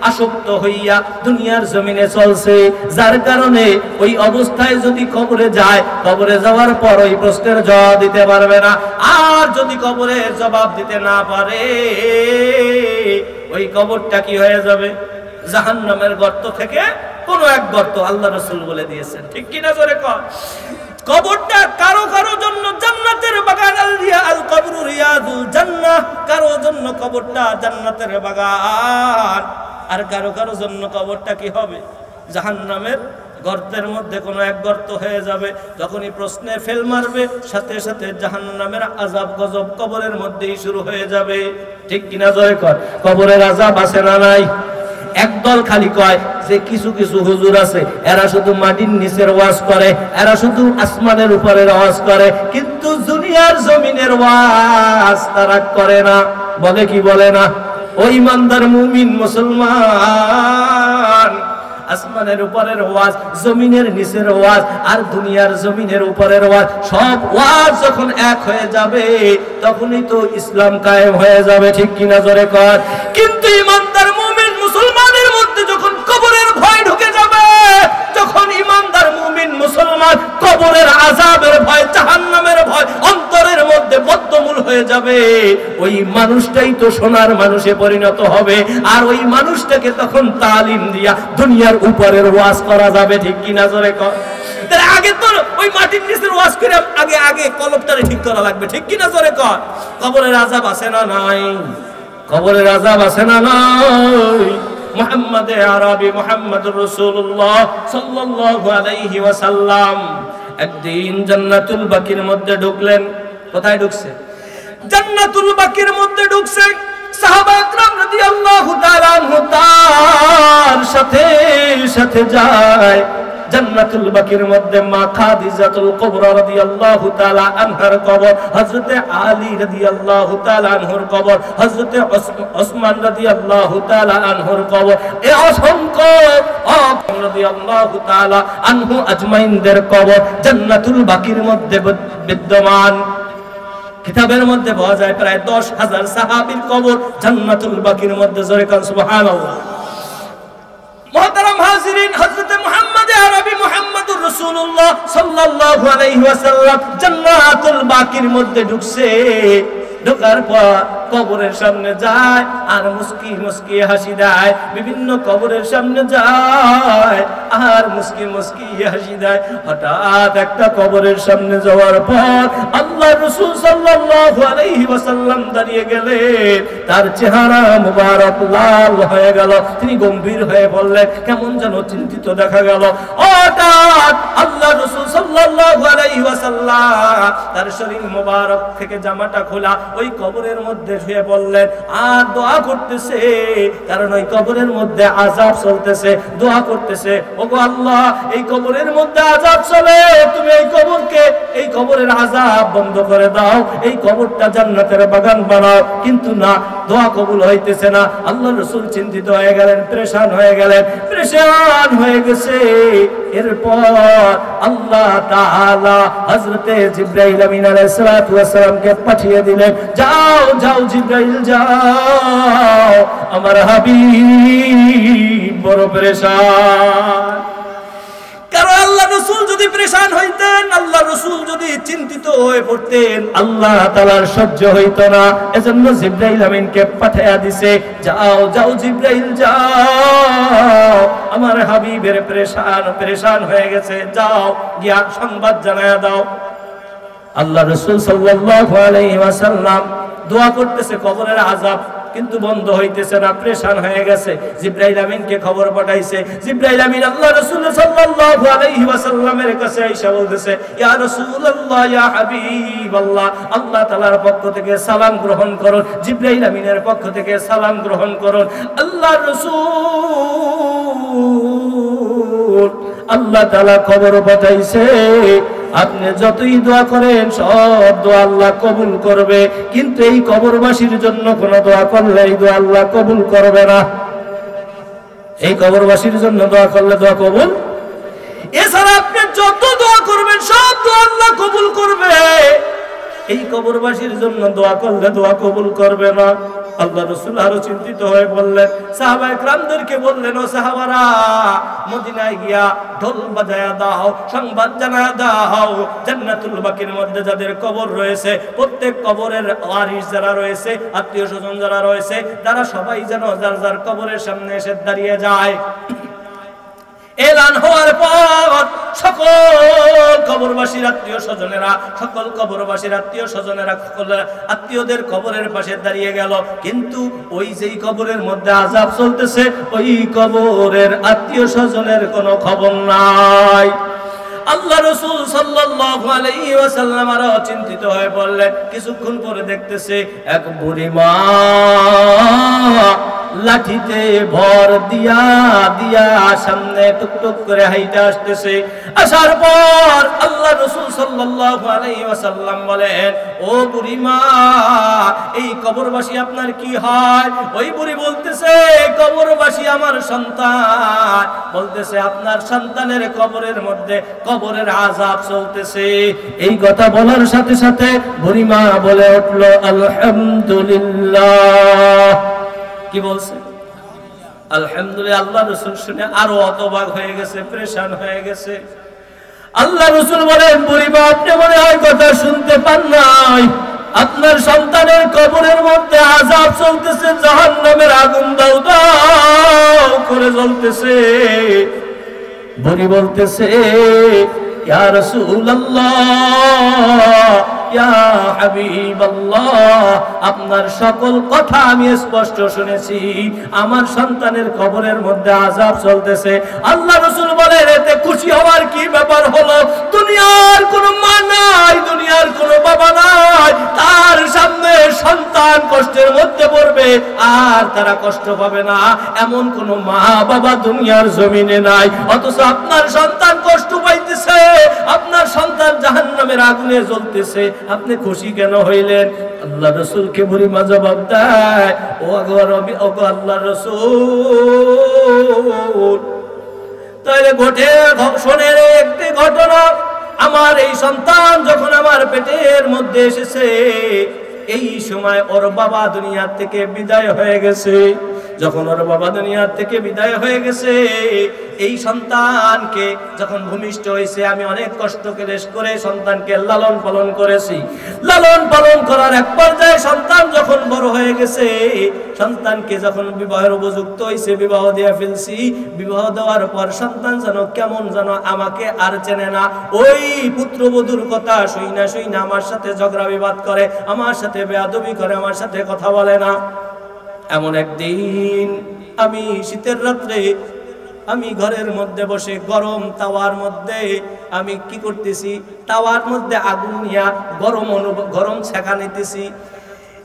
আসক্ত হইয়া দুনিয়ার জমিনে চলছে, যার কারণে ওই অবস্থায় যদি কবরে যায়, কবরে যাওয়ার পর ওই প্রশ্নের জবাব দিতে পারবে না। আর যদি কবরের জবাব দিতে না পারে, ওই কবরটা কি হয়ে যাবে? জাহান্নামের গর্ত থেকে কোন এক গর্ত। আল্লাহ রাসূল বলে দিয়েছেন, ঠিক কিনা? জোরে কর। কবরটা কারো কারো জন্য জান্নাতের বাগান, আল কবরু রিয়াদুল জান্নাহ, কারো জন্য কবরটা জান্নাতের বাগান, আর কারো কারো জন্য কবরটা কি হবে? জাহান্নামের গর্তের মধ্যে কোনো এক গর্ত হয়ে যাবে। যখনই প্রশ্নে ফেল মারবে, সাথে সাথে জাহান্নামের আযাব গজব কবরের মধ্যেই শুরু হয়ে যাবে, ঠিক কিনা? জয় কর। কবরের আযাব আছে না নাই? একদল খালি কয় যে কিছু কিছু হুজুর আছে, এরা শুধু মাটির নিচের ওয়াজ করে, এরা শুধু আসমানের উপরের ওয়াজ করে, কিন্তু দুনিয়ার জমিনের ওয়াজ তারা করে না। বলে কি বলে না? ওই ইমানদার মুমিন মুসলমান আসমানের উপরের ওয়াজ, জমিনের নিচের ওয়াজ আর দুনিয়ার জমিনের উপরের ওয়াজ, সব ওয়াজ যখন এক হয়ে যাবে তখনই তো ইসলাম কায়েম হয়ে যাবে, ঠিক কিনা? জোরে কর। কিন্তু ইমানদার মুমিন মুসলমানের মধ্যে যখন কবরের ভয় ঢুকে যাবে, যখন ইমানদার মুমিন মুসলমান কবরের আযাবের ভয়, জাহান্নামের ভয় অন্তরের মধ্যে বদ্ধমূল হয়ে যাবে, ওই মানুষটাই তো সোনার মানুষে পরিণত হবে। আর ওই মানুষটাকে তখন তালিম দিয়া দুনিয়ার উপরের ওয়াজ করা যাবে, ঠিক কিনা? জোরে কর। তাহলে আগে তো ওই মাটির নিচের ওয়াজ করে আগে কলবটারে ঠিক করা লাগবে, ঠিক কিনা? জোরে কর। কবরের আযাব আছে না নাই? কবরের আযাব আছে না নাই? মুহাম্মদ আরবি মুহাম্মদুর রাসূলুল্লাহ সাল্লাল্লাহু আলাইহি ওয়াসাল্লাম একদিন জান্নাতুল বাকির মধ্যে ঢুকলেন। কোথায় ঢুকছে? জান্নাতুল বাকির মধ্যে ঢুকছে। সাহাবা একরাম রাদিয়াল্লাহু তাআলা আনহু তার সাথে সাথে যায়। জান্নাতুল বাকির মধ্যে মা খাদিজাতুল কুবরা রাদিয়াল্লাহু তাআলা আনহার কবর, হযরতে আলী রাদিয়াল্লাহু তাআলা আনহুর কবর, হযরতে ওসমান রাদিয়াল্লাহু তাআলা আনহুর কবর, এই অসংখ্য রাদিয়াল্লাহু তাআলা আনহু আজমাইনদের কবর জান্নাতুল বাকির মধ্যে বিদ্যমান। কিতাবের মধ্যে পাওয়া যায় প্রায় 10,000 সাহাবীর কবর জান্নাতুল বাকির মধ্যে। জোরে কান সুবহানাল্লাহ। মুহতারাম হাজিরিন, হযরত মুহাম্মদ আরবি মুহাম্মদুর রাসূলুল্লাহ সাল্লাল্লাহু আলাইহি ওয়াসাল্লাম জান্নাতুল বাকির মধ্যে ঢুকছে। ঢোকার পর কবরের সামনে যায় আর মুস্কি মুস্কি হাসি দেয়, বিভিন্ন কবরের সামনে যায় আর মুস্কি মুস্কি হাসি দেয়। হঠাৎ একটা কবরের সামনে যাওয়ার পর আল্লাহ রাসূল সাল্লাল্লাহু আলাইহি ওয়াসাল্লাম দাঁড়িয়ে গেলেন, তার চেহারা মুবারক লাল হয়ে গেল, তিনি গম্ভীর হয়ে বললেন, কেমন যেন চিন্তিত দেখা গেল। হঠাৎ আল্লাহ রাসূল সাল্লাল্লাহু আলাইহি ওয়াসাল্লাম তার শরীর মুবারক থেকে জামাটা খোলা ওই কবরের মধ্যে শুয়ে পড়লেন আর দোয়া করতেছে, কারণ ওই কবরের মধ্যে আযাব চলতেছে। দোয়া করতেছে, ওগো আল্লাহ, এই কবরের মধ্যে আযাব চলে, তুমি এই কবরকে, এই কবরের আযাব বন্ধ করে দাও, এই কবরটা জান্নাতের বাগান বানাও। কিন্তু না, দোয়া কবুল হইতেছে না। আল্লাহ রাসূল চিন্তিত হয়ে গেলেন, পেরেশান হয়ে গেলেন, পেরেশান হয়ে গেছে। এরপর আল্লাহ তাআলা হযরতে জিবরাইল আমিন আলাইহিস সালাতু ওয়াস সালামকে পাঠিয়ে দিলেন, যাও যাও জিবরাইল যাও, আমার হাবিব বড় পেরেশান। কারণ আল্লাহ রাসূল যদি পেরেশান হইতেন, আল্লাহ রাসূল যদি চিন্তিত হয়ে পড়তেন, আল্লাহ তাআলার সহ্য হইতো না। এজন্য জিবরাইল আমিনকে পাঠিয়ে দিয়েছে, যাও যাও জিবরাইল যাও, আমার হাবিবের পেরেশান হয়ে গেছে, যাও গিয়া সংবাদ জানায়া দাও। আল্লাহ রাসূল সাল্লাল্লাহু আলাইহি ওয়াসাল্লাম দোয়া করতেছে, কবরের আযাব কিন্তু বন্ধ হইতেছে না, পেরেশান হয়ে গেছে। জিবরাইল আমিনকে খবর পাঠাইছে। জিবরাইল আমিন আল্লাহ রাসূল সাল্লাল্লাহু আলাইহি ওয়াসাল্লামের কাছে আইসা বলতেছে, ইয়া রাসূলুল্লাহ, ইয়া হাবিবাল্লাহ, আল্লাহ তাআলার পক্ষ থেকে সালাম গ্রহণ করুন, জিবরাইল আমিনের পক্ষ থেকে সালাম গ্রহণ করুন। আল্লাহ রাসূল, আল্লাহ তাআলা খবর পাঠাইছে, আপনি যতই দোয়া করেন সব দোয়া আল্লাহ কবুল করবে, কিন্তু এই কবরবাসীর জন্য কোন দোয়া করলে এই দোয়া আল্লাহ কবুল করবে না। এই কবরবাসীর জন্য দোয়া করলে দোয়া কবুল, এছাড়া আপনি যত দোয়া করবেন সব দোয়া আল্লাহ কবুল করবে, এই কবরবাসীর জন্য দোয়া করলে দোয়া কবুল করবে না। আল্লাহ রাসূল আরো চিন্তিত হয়ে বললেন, সাহাবায়ে কেরামদেরকে বললেন, ও সাহাবারা, মদিনায় গিয়া ঢোল বাজায়া দাও, সংবাদ জানায়া দাও, জান্নাতুল বাকির মধ্যে যাদের কবর রয়েছে, প্রত্যেক কবরের ওয়ারিস যারা রয়েছে, আত্মীয় স্বজন যারা রয়েছে, তারা সবাই যেন যার যার কবরের সামনে এসে দাঁড়িয়ে যায়। এলান হওয়ার পর সকল কবরবাসীর আত্মীয় স্বজনেরা, সকল কবরবাসীর আত্মীয় স্বজনেরা সকল আত্মীয়দের কবরের পাশে দাঁড়িয়ে গেল। কিন্তু ওই যেই কবরের মধ্যে আযাব চলতেছে, ওই কবরের আত্মীয় স্বজনের কোনো খবর নাই। আল্লাহ রাসূল সাল্লাল্লাহু আলাইহি ওয়াসাল্লাম আরো চিন্তিত হয়ে পড়লেন। কিছুক্ষণ পরে দেখতেছে এক বুড়ি মা লাঠিতে ভর দিয়া দিয়া সামনে টুকটুক করে হাইটা আসতেছে। আসার পর আল্লাহ রাসূল সাল্লাল্লাহু আলাইহি ওয়াসাল্লাম বলেন, ও বুড়ি মা, এই কবরবাসী আপনার কি হয়? ওই বুড়ি বলতেছে, কবরবাসী আমার সন্তান। বলতেছে, আপনার সন্তানের কবরের মধ্যে কবরের আযাব চলতেছে। এই কথা বলার সাথে সাথে বুড়ি মা বলে উঠল, আলহামদুলিল্লাহ। কি বলছে? আলহামদুলিল্লাহ। আল্লাহ রাসূল শুনে আরো হতবাক হয়ে গেছে, পেরেশান হয়ে গেছে। আল্লাহ রাসূল বলেন, বুড়ি মা, আপনি মনে হয় কথা শুনতে পান নাই, আপনার সন্তানের কবরের মধ্যে আযাব চলতেছে, জাহান্নামের আগুন দাউ দাউ করে জ্বলতেছে। বুড়ি বলতেছে, ইয়া রাসূলুল্লাহ, ইয়া হাবিবাল্লাহ, আপনার সকল কথা আমি স্পষ্ট শুনেছি, আমার সন্তানের কবরের মধ্যে আযাব চলতেছে। আল্লাহ রাসূল বলেন, এতে খুশি হওয়ার কি ব্যাপার হলো? দুনিয়ার কোনো মা নাই, দুনিয়ার কোনো বাবা নাই, তার সামনে সন্তান কষ্টের মধ্যে পড়বে আর তারা কষ্ট পাবে না, এমন কোন মা বাবা দুনিয়ার জমিনে নাই। অথচ আপনার সন্তান কষ্ট পাইতেছে, আপনার সন্তান জাহান্নামের আগুনে জ্বলতেছে, আপনি খুশি কেন হইলেন? আল্লাহ রাসূলকে বুড়ি মা জবাব দেয়, ও আল্লাহ রাসূল, তাহলে শোনেন একটি ঘটনা। আমার এই সন্তান যখন আমার পেটের মধ্যে এসেছে, এই সময় ওর বাবা দুনিয়া থেকে বিদায় হয়ে গেছে। যখন ওর বাবা দুনিয়ার থেকে বিদায় হয়ে গেছে, এই সন্তানকে যখন ভূমিষ্ঠ হয়েছে, আমি অনেক কষ্ট ক্লেশ করে সন্তানকে লালন পালন করেছি। লালন পালন করার এক পর্যায়ে সন্তান যখন বড় হয়ে গেছে, সন্তানকে যখন বিবাহের উপযুক্ত হয়েছে, বিবাহ দিয়ে ফেলছি। বিবাহ দেওয়ার পর সন্তান যেন কেমন যেন আমাকে আর চেনে না। ওই পুত্রবধূর কথা শুই না আমার সাথে ঝগড়া বিবাদ করে, আমার সাথে বেয়াদবি করে, আমার সাথে কথা বলে না। এমন একদিন আমি শীতের রাত্রে আমি ঘরের মধ্যে বসে গরম তাওয়ার মধ্যে আমি কি করতেছি, তাওয়ার মধ্যে আগুন নিয়া গরম ছেঁকা নিতেছি।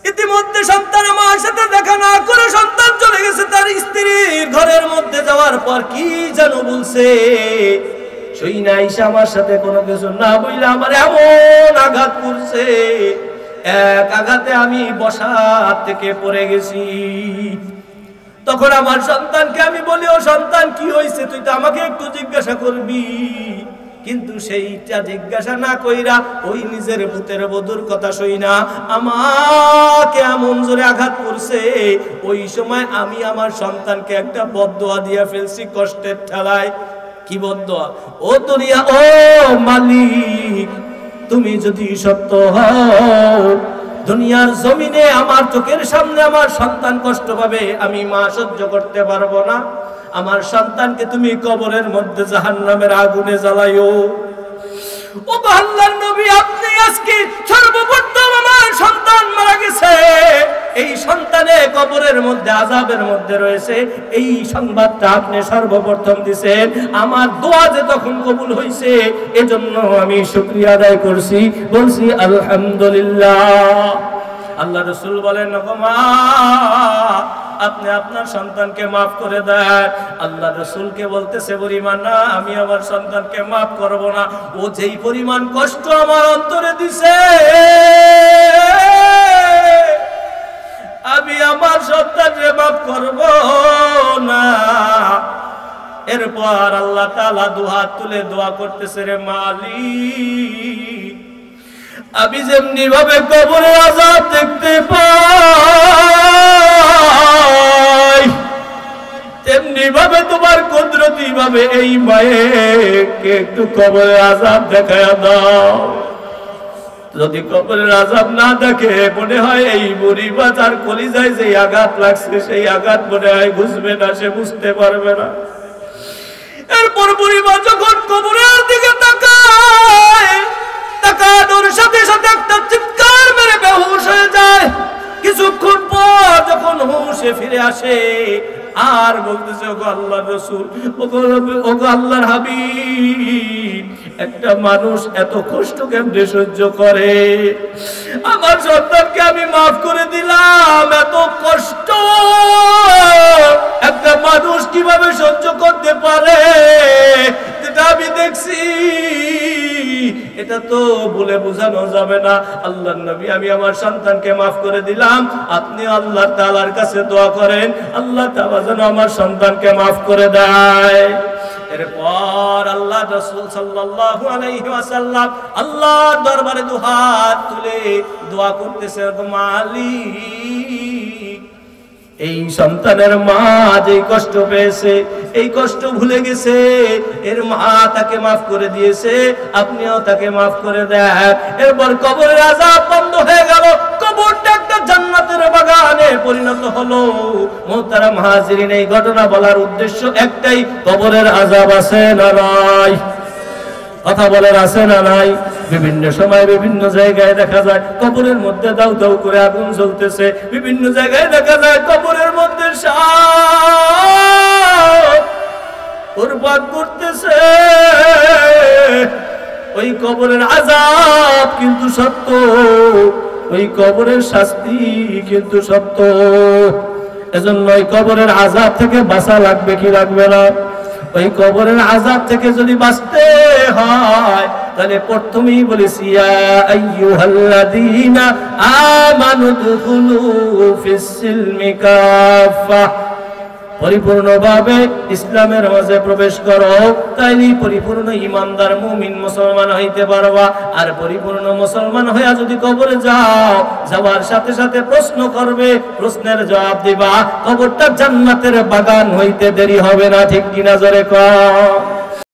ইতিমধ্যে সন্তান আমার সাথে দেখা না করে সন্তান চলে গেছে তার স্ত্রীর ঘরের মধ্যে। যাওয়ার পর কি যেন বলছে, শুই না এসে আমার সাথে কোনো কিছু না বইলে আমার এমন আঘাত করছে, এক আঘাতে আমি বসা থেকে পড়ে গেছি। তখন আমার সন্তানকে আমি বলি, ও সন্তান কি হয়েছে, তুই তো আমাকে একটু জিজ্ঞাসা করবি। কিন্তু সেইটা জিজ্ঞাসা না কইরা ওই নিজের পুতের বধূর কথা শুই না আমাকে এমন জোরে আঘাত করছে। ওই সময় আমি আমার সন্তানকে একটা বদদোয়া দিয়ে ফেলছি কষ্টের ঠেলায়। কি বদদোয়া? ও দুনিয়া, ও মালিক, তুমি যদি সত্য হও, দুনিয়ার জমিনে আমার চোখের সামনে আমার সন্তান কষ্ট পাবে, আমি মা সহ্য করতে পারবো না। আমার সন্তানকে তুমি কবরের মধ্যে জাহান্নামের আগুনে জ্বালাইও। ও আল্লাহর নবী, আপনি আজকে সর্বপ্রথম আমার সন্তান মারা গেছে, এই সন্তানে কবরের মধ্যে আযাবের মধ্যে রয়েছে, এই সংবাদটা আপনি সর্বপ্রথম দিয়েছেন। আমার দোয়া যে তখন কবুল হয়েছে, এজন্য আমি শুকরিয়া আদায় করছি, বলছি আলহামদুলিল্লাহ। আল্লাহ রাসূল বলেন, মা আপনি আপনার সন্তানকে মাফ করে দেন। আল্লাহ রাসূলকে বলতেছে পরিমাণ না, আমি আমার সন্তানকে মাফ করব না। ও যেই পরিমাণ কষ্ট আমার অন্তরে দিছে, আমি আমার সন্তানকে মাফ করব না। এরপর আল্লাহ তাআলা দুহাত তুলে দোয়া করতেছে, রে মালিক, আমি যেমনি ভাবে কবরের আযাব দেখতে পাই, তেমনি ভাবে তোমার কুদরতি ভাবে এই মায়েকে একটু কবরের আযাব দেখায়া দাও। যদি কবরের আযাব না দেখে, মনে হয় এই বুড়ি বাচ্চার কলিজায় যে আঘাত লাগছে, সেই আঘাত মনে হয় বুঝবে না, সে বুঝতে পারবে না। এরপর বুড়ি মা যখন কবরের দিকে তাকায়, তাকানোর সাথে সাথে একটা চিৎকার মেরে বেহুশ হয়ে যায়। কিছুক্ষণ পর যখন হুঁশে ফিরে আসে, আর বলতেছে, ওগো আল্লাহর রাসূল, ওগো আল্লাহর হাবিব, একটা মানুষ এত কষ্ট কেমনে সহ্য করে? আমার সন্তানকে আমি মাফ করে দিলাম, এত কষ্ট একটা মানুষ কিভাবে সহ্য করতে পারে? যেটা আমি দেখছি এটা তো বলে বোঝানো যাবে না। আল্লাহর নবী, আমি আমার সন্তানকে মাফ করে দিলাম, আপনি আল্লাহ তাআলার কাছে দোয়া করেন, আল্লাহ তাআলা যেন আমার সন্তানকে মাফ করে দেয়। এরপর আল্লাহ রাসূল সাল্লাল্লাহু আলাইহি ওয়াসাল্লাম আল্লাহর দরবারে দুহাত তুলে দোয়া করতেছে, মালিক, এই সন্তানের মা যে কষ্ট পেয়েছে, এই কষ্ট ভুলে গেছে, এর মা তাকে মাফ করে দিয়েছে, আপনিও তাকে মাফ করে দেন। এরপর কবরের আযাব বন্ধ হয়ে গেল, কবরটা একটা জান্নাতের বাগানে পরিণত হলো। মুহতারাম হাজিরিন, এই ঘটনা বলার উদ্দেশ্য একটাই, কবরের আযাব আছে না নাই? কথা বলেন, আছে না নাই? বিভিন্ন সময় বিভিন্ন জায়গায় দেখা যায় কবরের মধ্যে দাউ দাউ করে আগুন জ্বলতেছে, বিভিন্ন জায়গায় দেখা যায় কবরের মধ্যে সাপ উৎপাত করতেছে। ওই কবরের আযাব কিন্তু সত্য, ওই কবরের শাস্তি কিন্তু সত্য। এজন্য ওই কবরের আযাব থেকে বাঁচা লাগবে কি লাগবে না? ওই কবরের আযাব থেকে যদি বাঁচতে হয়, তাহলে প্রথমেই বলেছি, ইয়া আইয়ুহাল্লাযীনা আমানু দুখুলু ফিস সিলমি কাফা, পরিপূর্ণভাবে ইসলামের মাঝে প্রবেশ করো, তাইলেই পরিপূর্ণ ঈমানদার মুমিন মুসলমান হইতে পারবা। আর পরিপূর্ণ মুসলমান হইয়া যদি কবরে যাও, যাওয়ার সাথে সাথে প্রশ্ন করবে, প্রশ্নের জবাব দিবা, কবরটা জান্নাতের বাগান হইতে দেরি হবে না। ঠিক কিনা জোরে কও।